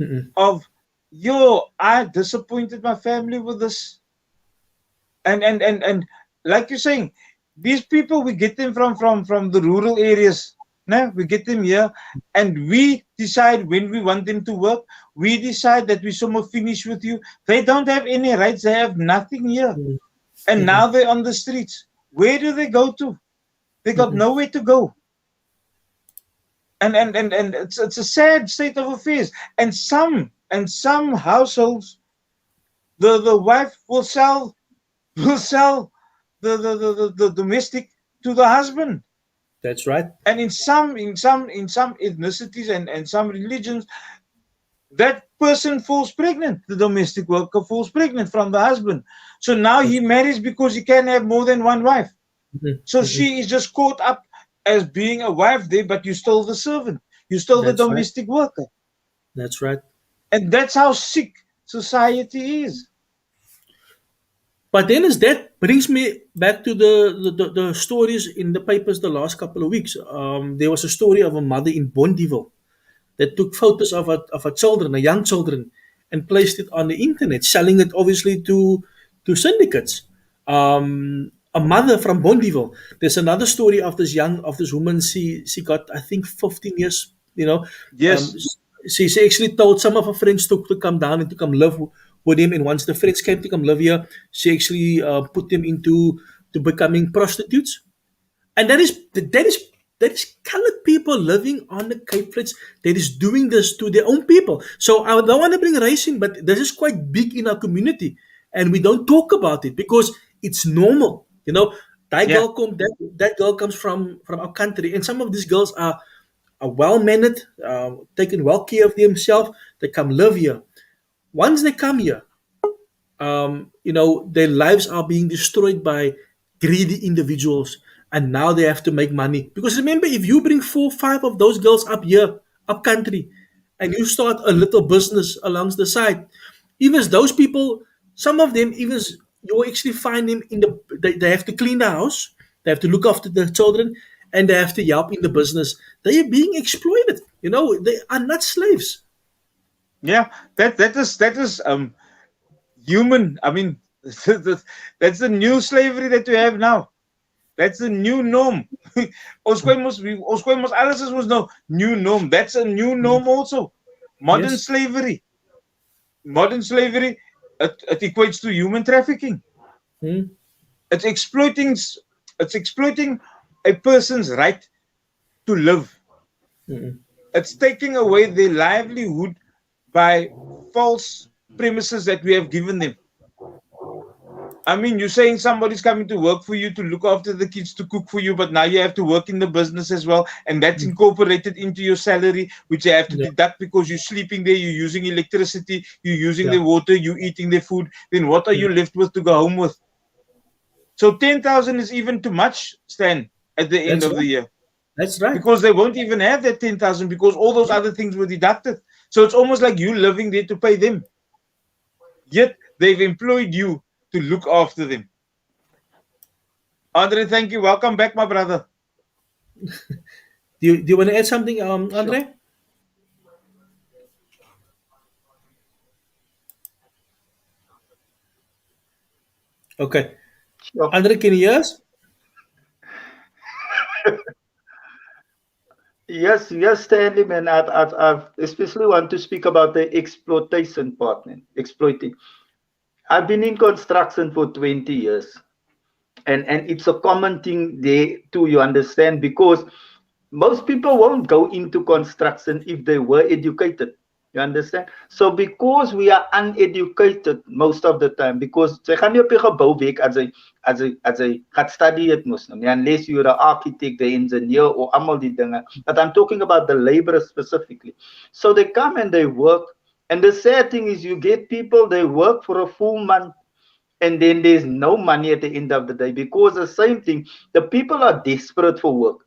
Mm-mm. of yo, I disappointed my family with this. And like you're saying, these people, we get them from the rural areas. No, we get them here, and we decide when we want them to work. We decide that we somewhat finish with you. They don't have any rights. They have nothing here, Mm-mm. and now Mm-mm. they're on the streets. Where do they go to? They got Mm-mm. nowhere to go. And it's a sad state of affairs. And some households, the wife will sell the domestic to the husband. That's right. And in some ethnicities and some religions, that person falls pregnant. The domestic worker falls pregnant from the husband. So now he That's marries because he can have more than one wife. mhm, So mhm. she is just caught up as being a wife there, but you still the servant. You still the That's right. domestic worker. That's right. And that's how sick society is. But then as that brings me back to the stories in the papers the last couple of weeks. There was a story of a mother in Bondiville. that took photos of her children, her young children, and placed it on the internet, selling it obviously to syndicates. A mother from Bondiville. There's another story of this woman. She got, I think, 15 years. Um, Yes. she actually told some of her friends to come down and to come live with him. And once the friends came to come live here, she actually put them into to becoming prostitutes. And that is colored people living on the Cape Flats that is doing this to their own people. So I don't want to bring race in, but this is quite big in our community, and we don't talk about it because it's normal. Yeah. That girl comes from our country, and some of these girls are well mannered, taking well care of themselves. They come live here. Once they come here, their lives are being destroyed by greedy individuals, and now they have to make money. Because remember, if you bring 4, 5 of those girls up here, up country, and you start a little business along the side, even those people, some of them, even you will actually find them they have to clean the house, they have to look after the children, and they have to help in the business. They are being exploited. They are not slaves. Yeah. That is human. I mean, that's the new slavery that we have now. That's the new norm. Ons alles is was nou new norm. That's a new norm also. Modern Yes. slavery. Modern slavery, it equates to human trafficking. Mm. It's exploiting it's exploiting a person's right to live. Mm. It's taking away their livelihood by false premises that we have given them. I mean, you're saying somebody's coming to work for you to look after the kids, to cook for you, but now you have to work in the business as well, and that's Mm. incorporated into your salary, which you have to Yeah. deduct because you're sleeping there, you're using electricity, you're using Yeah. the water, you're eating the food. Then what are Mm. you left with to go home with? So 10,000 is even too much, Stan, at the end That's of the right. year, That's right. because they won't even have that 10,000 because all those other things were deducted. So it's almost like you living there to pay them, yet they've employed you to look after them. Andre, thank you. Welcome back, my brother. Do you want to add something, Sure, Andre? Okay. sure. Andre, can you hear us? Yes, yes, Stanley, man. I've especially want to speak about the exploitation part, man. Exploiting. I've been in construction for 20 years, and it's a common thing there too. You understand because most people won't go into construction if they were educated. You understand? So because we are uneducated most of the time, because jy gaan nie op die gebou werk as jy gaan study it mos nou, unless you're an architect, the engineer or almal die dinge. But I'm talking about the laborers specifically. So they come and they work, and the sad thing is you get people they work for a full month and then there's no money at the end of the day because the same thing, the people are desperate for work.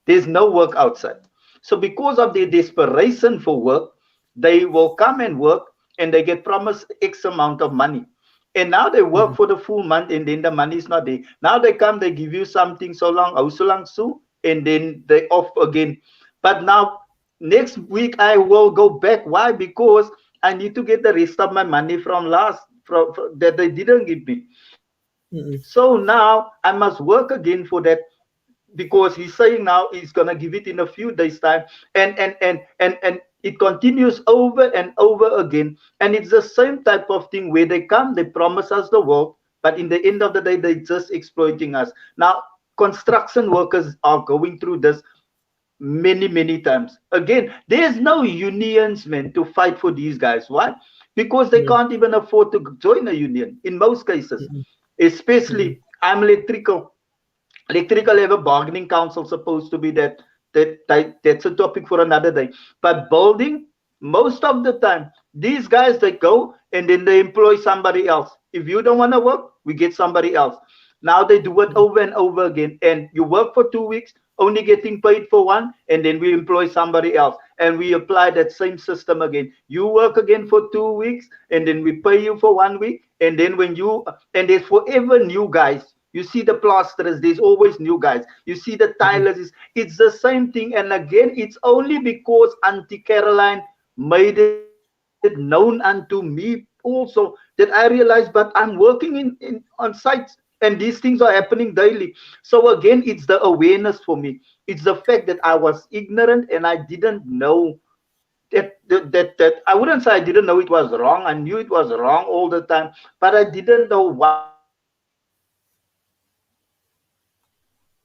There's no work outside. So because of their desperation for work, they will come and work and they get promised X amount of money. And now they work Mhm. for the full month and then the money is not there. Now they come, they give you something so long, oh so long so, and then they off again. But now next week I will go back. Why? Because I need to get the rest of my money from last from that they didn't give me. Mm-mm. So now I must work again for that because he's saying now he's gonna give it in a few days time, and it continues over and over again, and it's the same type of thing where they come, they promise us the world, but in the end of the day they're just exploiting us. Now construction workers are going through this many times. Again, there's no unions, man, to fight for these guys. Why? Because they Mm. can't even afford to join a union in most cases. Mm-mm. Mm-mm. Especially I'm electrical have a bargaining council supposed to be that's a topic for another day. But building, most of the time these guys they go and then they employ somebody else. If you don't want to work, we get somebody else. Now they do it over and over again, and you work for 2 weeks only getting paid for one, and then we employ somebody else and we apply that same system again. You work again for 2 weeks and then we pay you for 1 week, and then when you and there's forever new guys. You see the plasterers, there's always new guys. You see the Mhm. tilers, it's the same thing. And again, it's only because Auntie Caroline made it known unto me also that I realized, but I'm working in on sites and these things are happening daily. So again, it's the awareness for me. It's the fact that I was ignorant and I didn't know that I wouldn't say I didn't know it was wrong. I knew it was wrong all the time, but I didn't know what was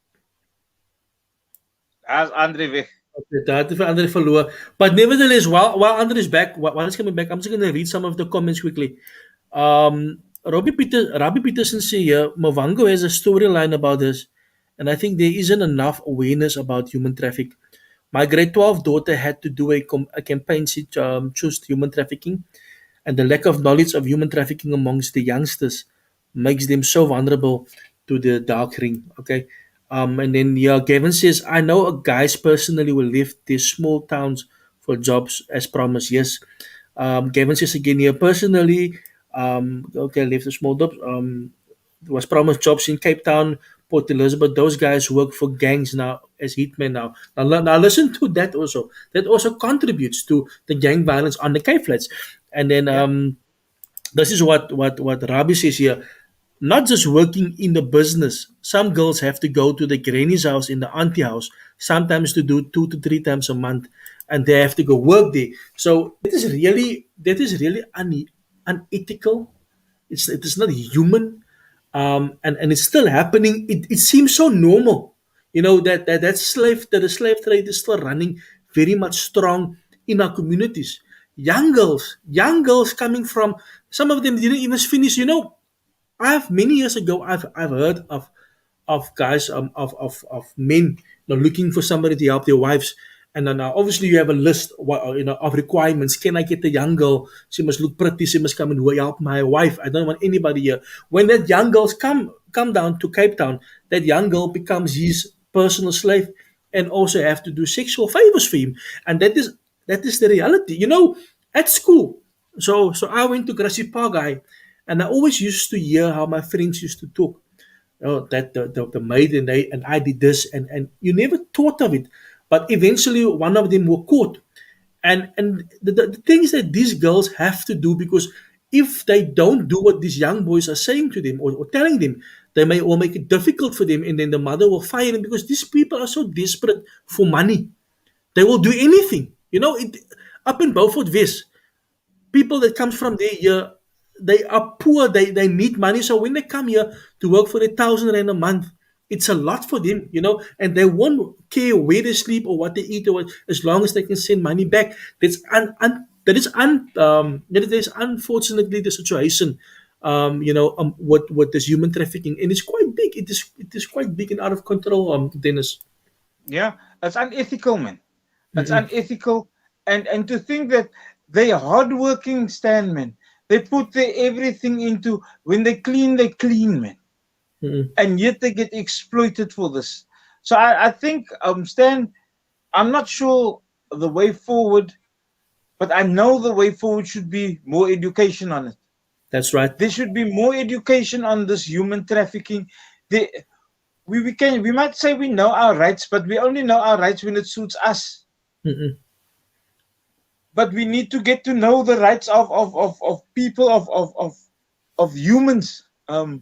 happening behind the scenes. As Andre weg. Okay, daar het Andre verloor. But nevertheless, while Andre is back, while he's coming back, I'm just going to read some of the comments quickly. Robbie Peterson say here, Mavango has a storyline about this, and I think there isn't enough awareness about human traffic. My grade 12 daughter had to do a campaign to choose human trafficking, and the lack of knowledge of human trafficking amongst the youngsters makes them so vulnerable to the dark ring. Okay. And then yeah, Gavin says, I know a guys personally will leave these small towns for jobs as promised. Yes. Gavin says again here, personally, okay, left the small jobs. Was promised jobs in Cape Town, Port Elizabeth. Those guys work for gangs now as hitmen now. Now listen to that also. That also contributes to the gang violence on the Cape Flats. And then Yeah. this is what Rabi says here. Not just working in the business. Some girls have to go to the granny's house in the auntie house, sometimes to do 2 to 3 times a month, and they have to go work there. So that is really unethical. It is not human, and it's still happening. It seems so normal, that the slave trade is still running very much strong in our communities. Young girls coming from some of them didn't even finish. I've many years ago I've heard of guys of men looking for somebody to help their wives, and then obviously you have a list of requirements. Can I get a young girl? She must look pretty. She must come and help my wife. I don't want anybody here. When that young girls come down to Cape Town, that young girl becomes his personal slave and also have to do sexual favors for him, and that is the reality. At school. So I went to Grassy Park, guy, and I always used to hear how my friends used to talk. That the maid and I did this, and you never thought of it. But eventually one of them were caught. And the things that these girls have to do, because if they don't do what these young boys are saying to them or telling them, they may or make it difficult for them, and then the mother will fire them because these people are so desperate for money. They will do anything. Up in Beaufort West, people that comes from there here, they are poor. They need money. So when they come here to work for 1,000 rand a month, it's a lot for them, and they won't care where they sleep or what they eat, or what, as long as they can send money back. That is unfortunately the situation. With this human trafficking, and it's quite big. It is quite big and out of control. Dennis. Yeah. It's unethical, man. It's Mm-mm, unethical. And to think that they hardworking stand, man. They put their everything into when they clean, man. mm-mm. And yet they get exploited for this. So I think Stan, I'm not sure the way forward, but I know the way forward should be more education on it. That's right. There should be more education on this human trafficking. The, we might say we know our rights, but we only know our rights when it suits us. Mm-mm. But we need to get to know the rights of people of humans. We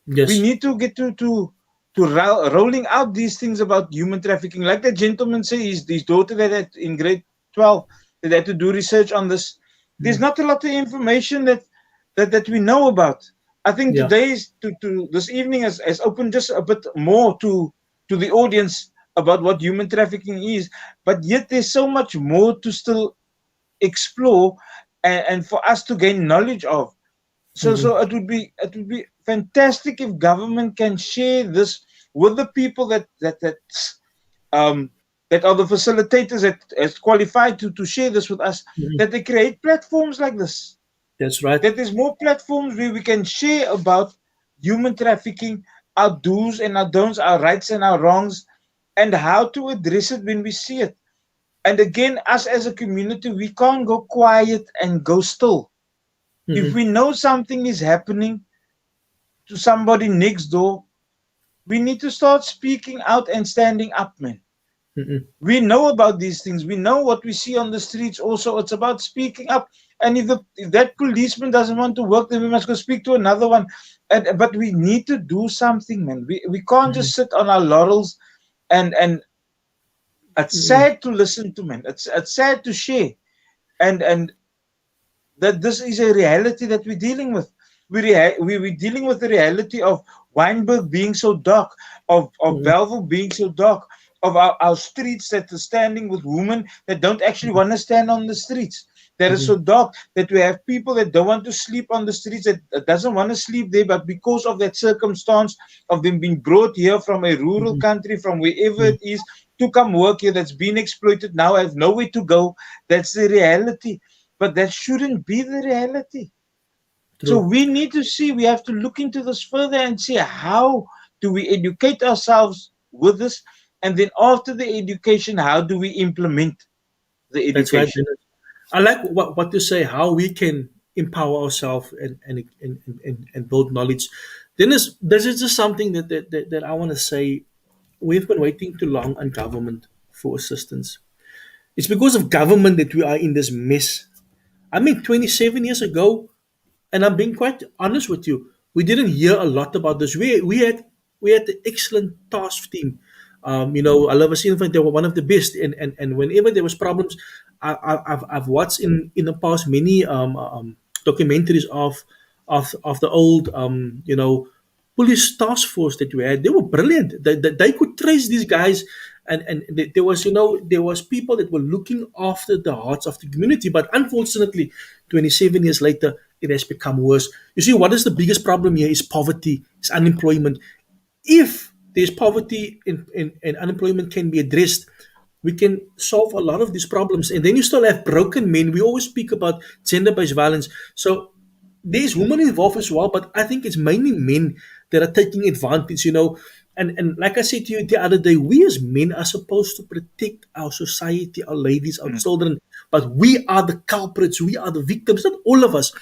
Yes. need to get to rolling out these things about human trafficking. Like the gentleman said, his daughter that had in grade 12 that had to do research on this. There's Mm. not a lot of information that we know about. I think Yeah. today's to this evening has opened just a bit more to the audience about what human trafficking is, but yet there's so much more to still explore and for us to gain knowledge of. So Mm-mm. it would be fantastic if government can share this with the people um that are the facilitators that is qualified to share this with us, Mm-mm. that they create platforms like this, That's right. that there's more platforms where we can share about human trafficking, our do's and our don'ts, our rights and our wrongs, and how to address it when we see it. And again, us as a community, we can't go quiet and go still. If Mm-mm. we know something is happening, to somebody next door, we need to start speaking out and standing up, man. Mm-mm. We know about these things. We know what we see on the streets. Also, it's about speaking up. And if that policeman doesn't want to work, then we must go speak to another one. But we need to do something, man. We can't Mm-mm. just sit on our laurels. And it's Mm-mm. sad to listen to, man. It's sad to share. And that this is a reality that we're dealing with. We're dealing with the reality of Weinberg being so dark, of Mm-mm. Belleville being so dark, of our streets that are standing with women that don't actually want to stand on the streets. That is Mm-mm. so dark that we have people that don't want to sleep on the streets, that doesn't want to sleep there, but because of that circumstance of them being brought here from a rural Mm-mm. country, from wherever Mm. it is, to come work here, that's been exploited, now have nowhere to go. That's the reality. But that shouldn't be the reality. So True. we need to see, we have to look into this further and see how do we educate ourselves with this. And then after the education, how do we implement the That's right, education? Dennis. I like what you say, how we can empower ourselves and build knowledge. Dennis, this is just something that I want to say. We've been waiting too long on government for assistance. It's because of government that we are in this mess. I mean, 27 years ago, and I'm being quite honest with you, we didn't hear a lot about this. We had the excellent task team. I love a they were one of the best, and whenever there was problems, I've watched in the past many documentaries of the old police task force that we had. They were brilliant. They could trace these guys, and there was there was people that were looking after the hearts of the community. But unfortunately, 27 years later, it has become worse. You see, what is the biggest problem here is poverty, is unemployment. If there's poverty and unemployment can be addressed, we can solve a lot of these problems. And then you still have broken men. We always speak about gender-based violence. So there's women involved as well, but I think it's mainly men that are taking advantage, And like I said to you the other day, we as men are supposed to protect our society, our ladies, our Mm. children, but we are the culprits, we are the victims, not all of us.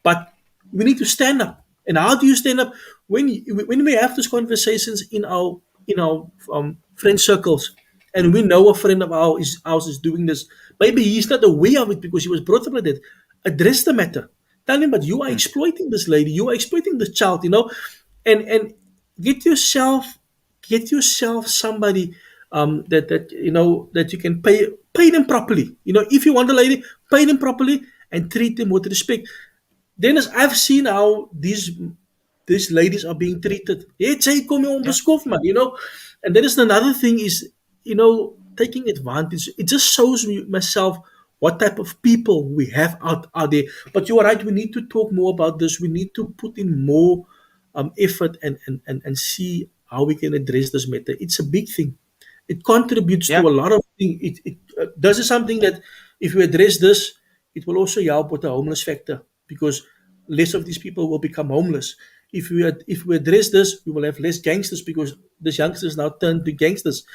But we need to stand up. And how do you stand up when we have these conversations in our friend circles, and we know a friend of ours is doing this? Maybe he's not aware of it because he was brought up like that. Address the matter. Tell him, but you are Mm. exploiting this lady. You are exploiting this child. And get yourself get yourself somebody that you can pay them properly. If you want a lady, pay them properly and treat them with respect. Dennis, I've seen how these ladies are being treated. It's a come Yeah. onbeskof, man. And there is another thing is, taking advantage. It just shows me myself what type of people we have out there. But you are right, we need to talk more about this. We need to put in more effort and see how we can address this matter. It's a big thing. It contributes Yeah. to a lot of things. This is something that if we address this, it will also help with the homeless factor because less of these people will become homeless. If we address this, we will have less gangsters because these youngsters now turn to gangsters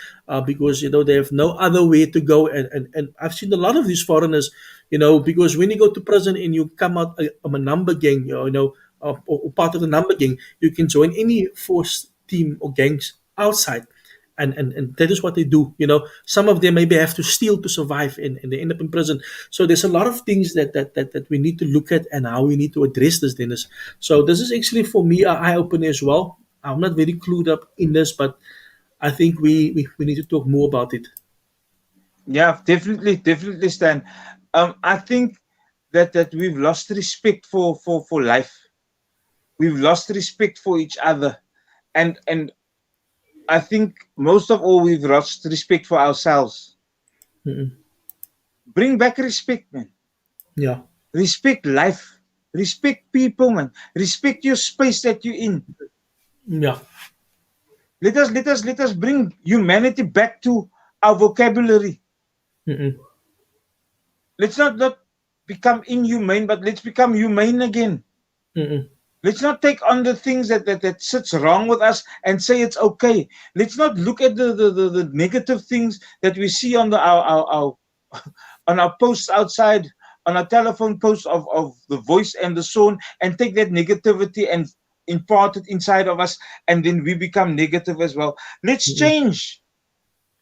because they have no other way to go. And I've seen a lot of these foreigners, because when you go to prison and you come out of a number gang, or part of the number gang, you can join any force team or gangs outside, and that is what they do. Some of them maybe have to steal to survive, and they end up in prison. So there's a lot of things that we need to look at and how we need to address this, Dennis. So this is actually for me an eye opener as well. I'm not very clued up in this, but I think we need to talk more about it. Yeah, definitely, Stan. I think that we've lost respect for life. We've lost respect for each other, and I think most of all we've lost respect for ourselves. Mm-mm. Bring back respect, man. Yeah, Respect life. Respect people, man. Respect your space that you're in. yeah. Let us bring humanity back to our vocabulary. Mm-mm. Let's not become inhumane, but let's become humane again. Mm-mm. Let's not take on the things that sits wrong with us and say it's okay. Let's not look at the negative things that we see on our on our posts outside, on our telephone posts of the voice and the sound, and take that negativity and imparted inside of us, and then we become negative as well. Let's Mm-mm. change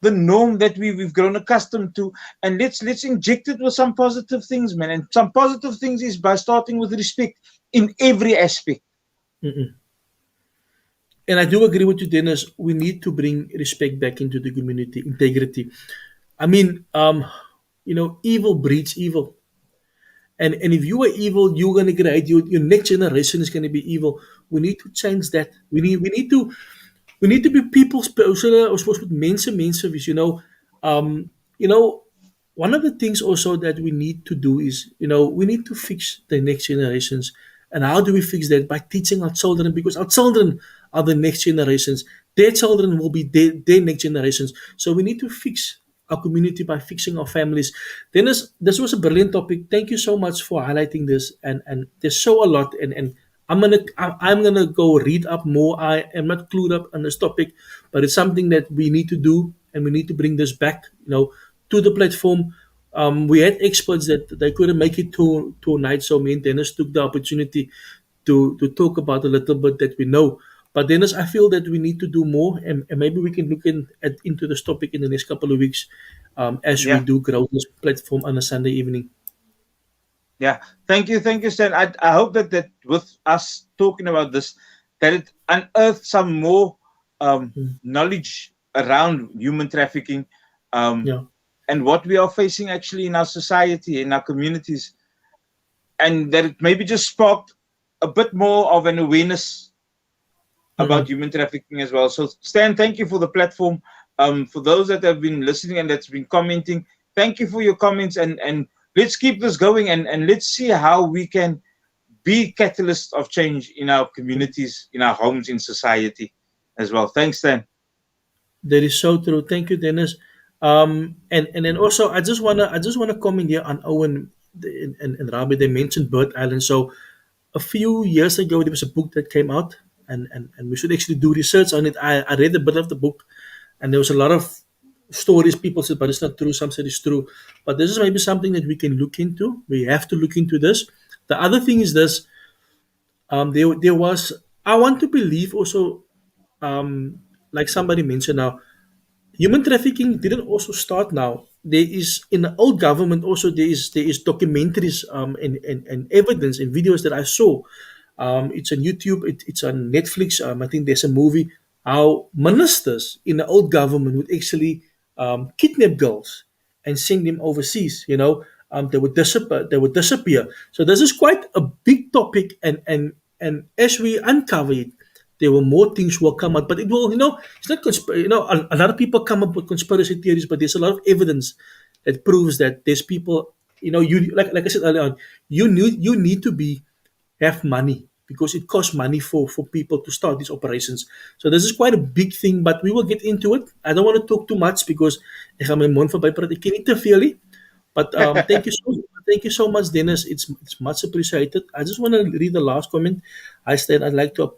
the norm that we've grown accustomed to, and let's inject it with some positive things, man. And some positive things is by starting with respect in every aspect. Mm-mm. And I do agree with you, Dennis. We need to bring respect back into the community, integrity. I mean, evil breeds evil. And if you are evil, you're gonna create your next generation is gonna be evil. We need to change that. We need to be people supposed with mense service, Um, you know, one of the things also that we need to do is, we need to fix the next generations. And how do we fix that? By teaching our children, because our children are the next generations. Their children will be their next generations. So we need to fix our community by fixing our families. Dennis, this was a brilliant topic. Thank you so much for highlighting this. And there's so a lot. And I'm gonna go read up more. I am not clued up on this topic, but it's something that we need to do, and we need to bring this back, to the platform. We had experts that they couldn't make it to a night, so me and Dennis took the opportunity to talk about a little bit that we know. But Dennis, I feel that we need to do more, and maybe we can look into this topic in the next couple of weeks, as we Yeah. do grow this platform on a Sunday evening. Yeah, thank you, Stan. I hope that with us talking about this, that it unearths some more Mm. knowledge around human trafficking, um, Yeah. and what we are facing actually in our society, in our communities, and that it maybe just sparked a bit more of an awareness about Mm-mm. human trafficking as well. So, Stan, thank you for the platform. For those that have been listening and that's been commenting, thank you for your comments, and let's keep this going, and let's see how we can be catalysts of change in our communities, in our homes, in society as well. Thanks, Stan. That is so true. Thank you, Dennis. And then also, I just wanna comment here on Owen and Rabi. They mentioned Bird Island. So a few years ago, there was a book that came out, and we should actually do research on it. I read a bit of the book, and there was a lot of stories people said, but it's not true. Some said it's true. But this is maybe something that we can look into. We have to look into this. The other thing is this. There was. I want to believe also. Like somebody mentioned now, human trafficking didn't also start now. There is in the old government also there is documentaries, and evidence and videos that I saw. It's on YouTube. It's on Netflix. I think there's a movie how ministers in the old government would actually kidnap girls and send them overseas. They would disappear. They would disappear. So this is quite a big topic, and as we uncover it, there were more things will come out. But it will, it's not a lot of people come up with conspiracy theories, but there's a lot of evidence that proves that there's people. You like I said earlier on, you need to be have money because it costs money for people to start these operations. So this is quite a big thing, but we will get into it. I don't want to talk too much because ek gaan my mond verby praat. Ek ken nie te veel nie. But thank you so much, Dennis. It's much appreciated. I just want to read the last comment. I said I'd like to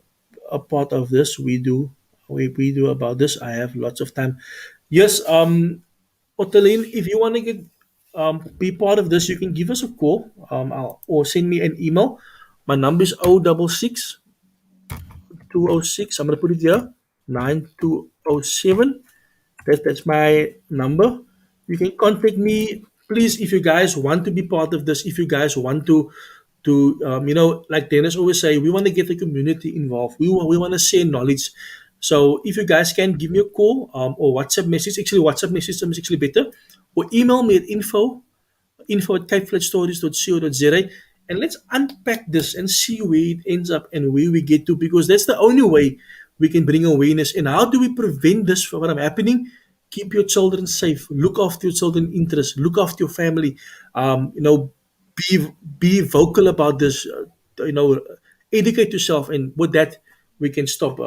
a part of this. We do about this. I have lots of time. Yes, Ottaline, if you want to get be part of this, you can give us a call, or send me an email. My number is 066 206. I'm gonna put it here, 9207. That's my number. You can contact me, please, if you guys want to be part of this. If you guys want to like Dennis always say, we want to get the community involved. We want to share knowledge. So if you guys can give me a call, or WhatsApp message. Actually, WhatsApp message is actually better, or email me at info@capeflatstories.co.za, and let's unpack this and see where it ends up and where we get to, because that's the only way we can bring awareness. And how do we prevent this from happening? Keep your children safe, look after your children's interests, look after your family. Be be vocal about this. Educate yourself, and with that we can stop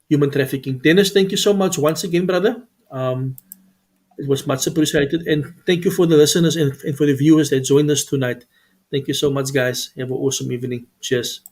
human trafficking. Dennis, thank you so much once again, brother. It was much appreciated. And thank you for the listeners, and for the viewers that joined us tonight. Thank you so much, guys. Have an awesome evening. Cheers.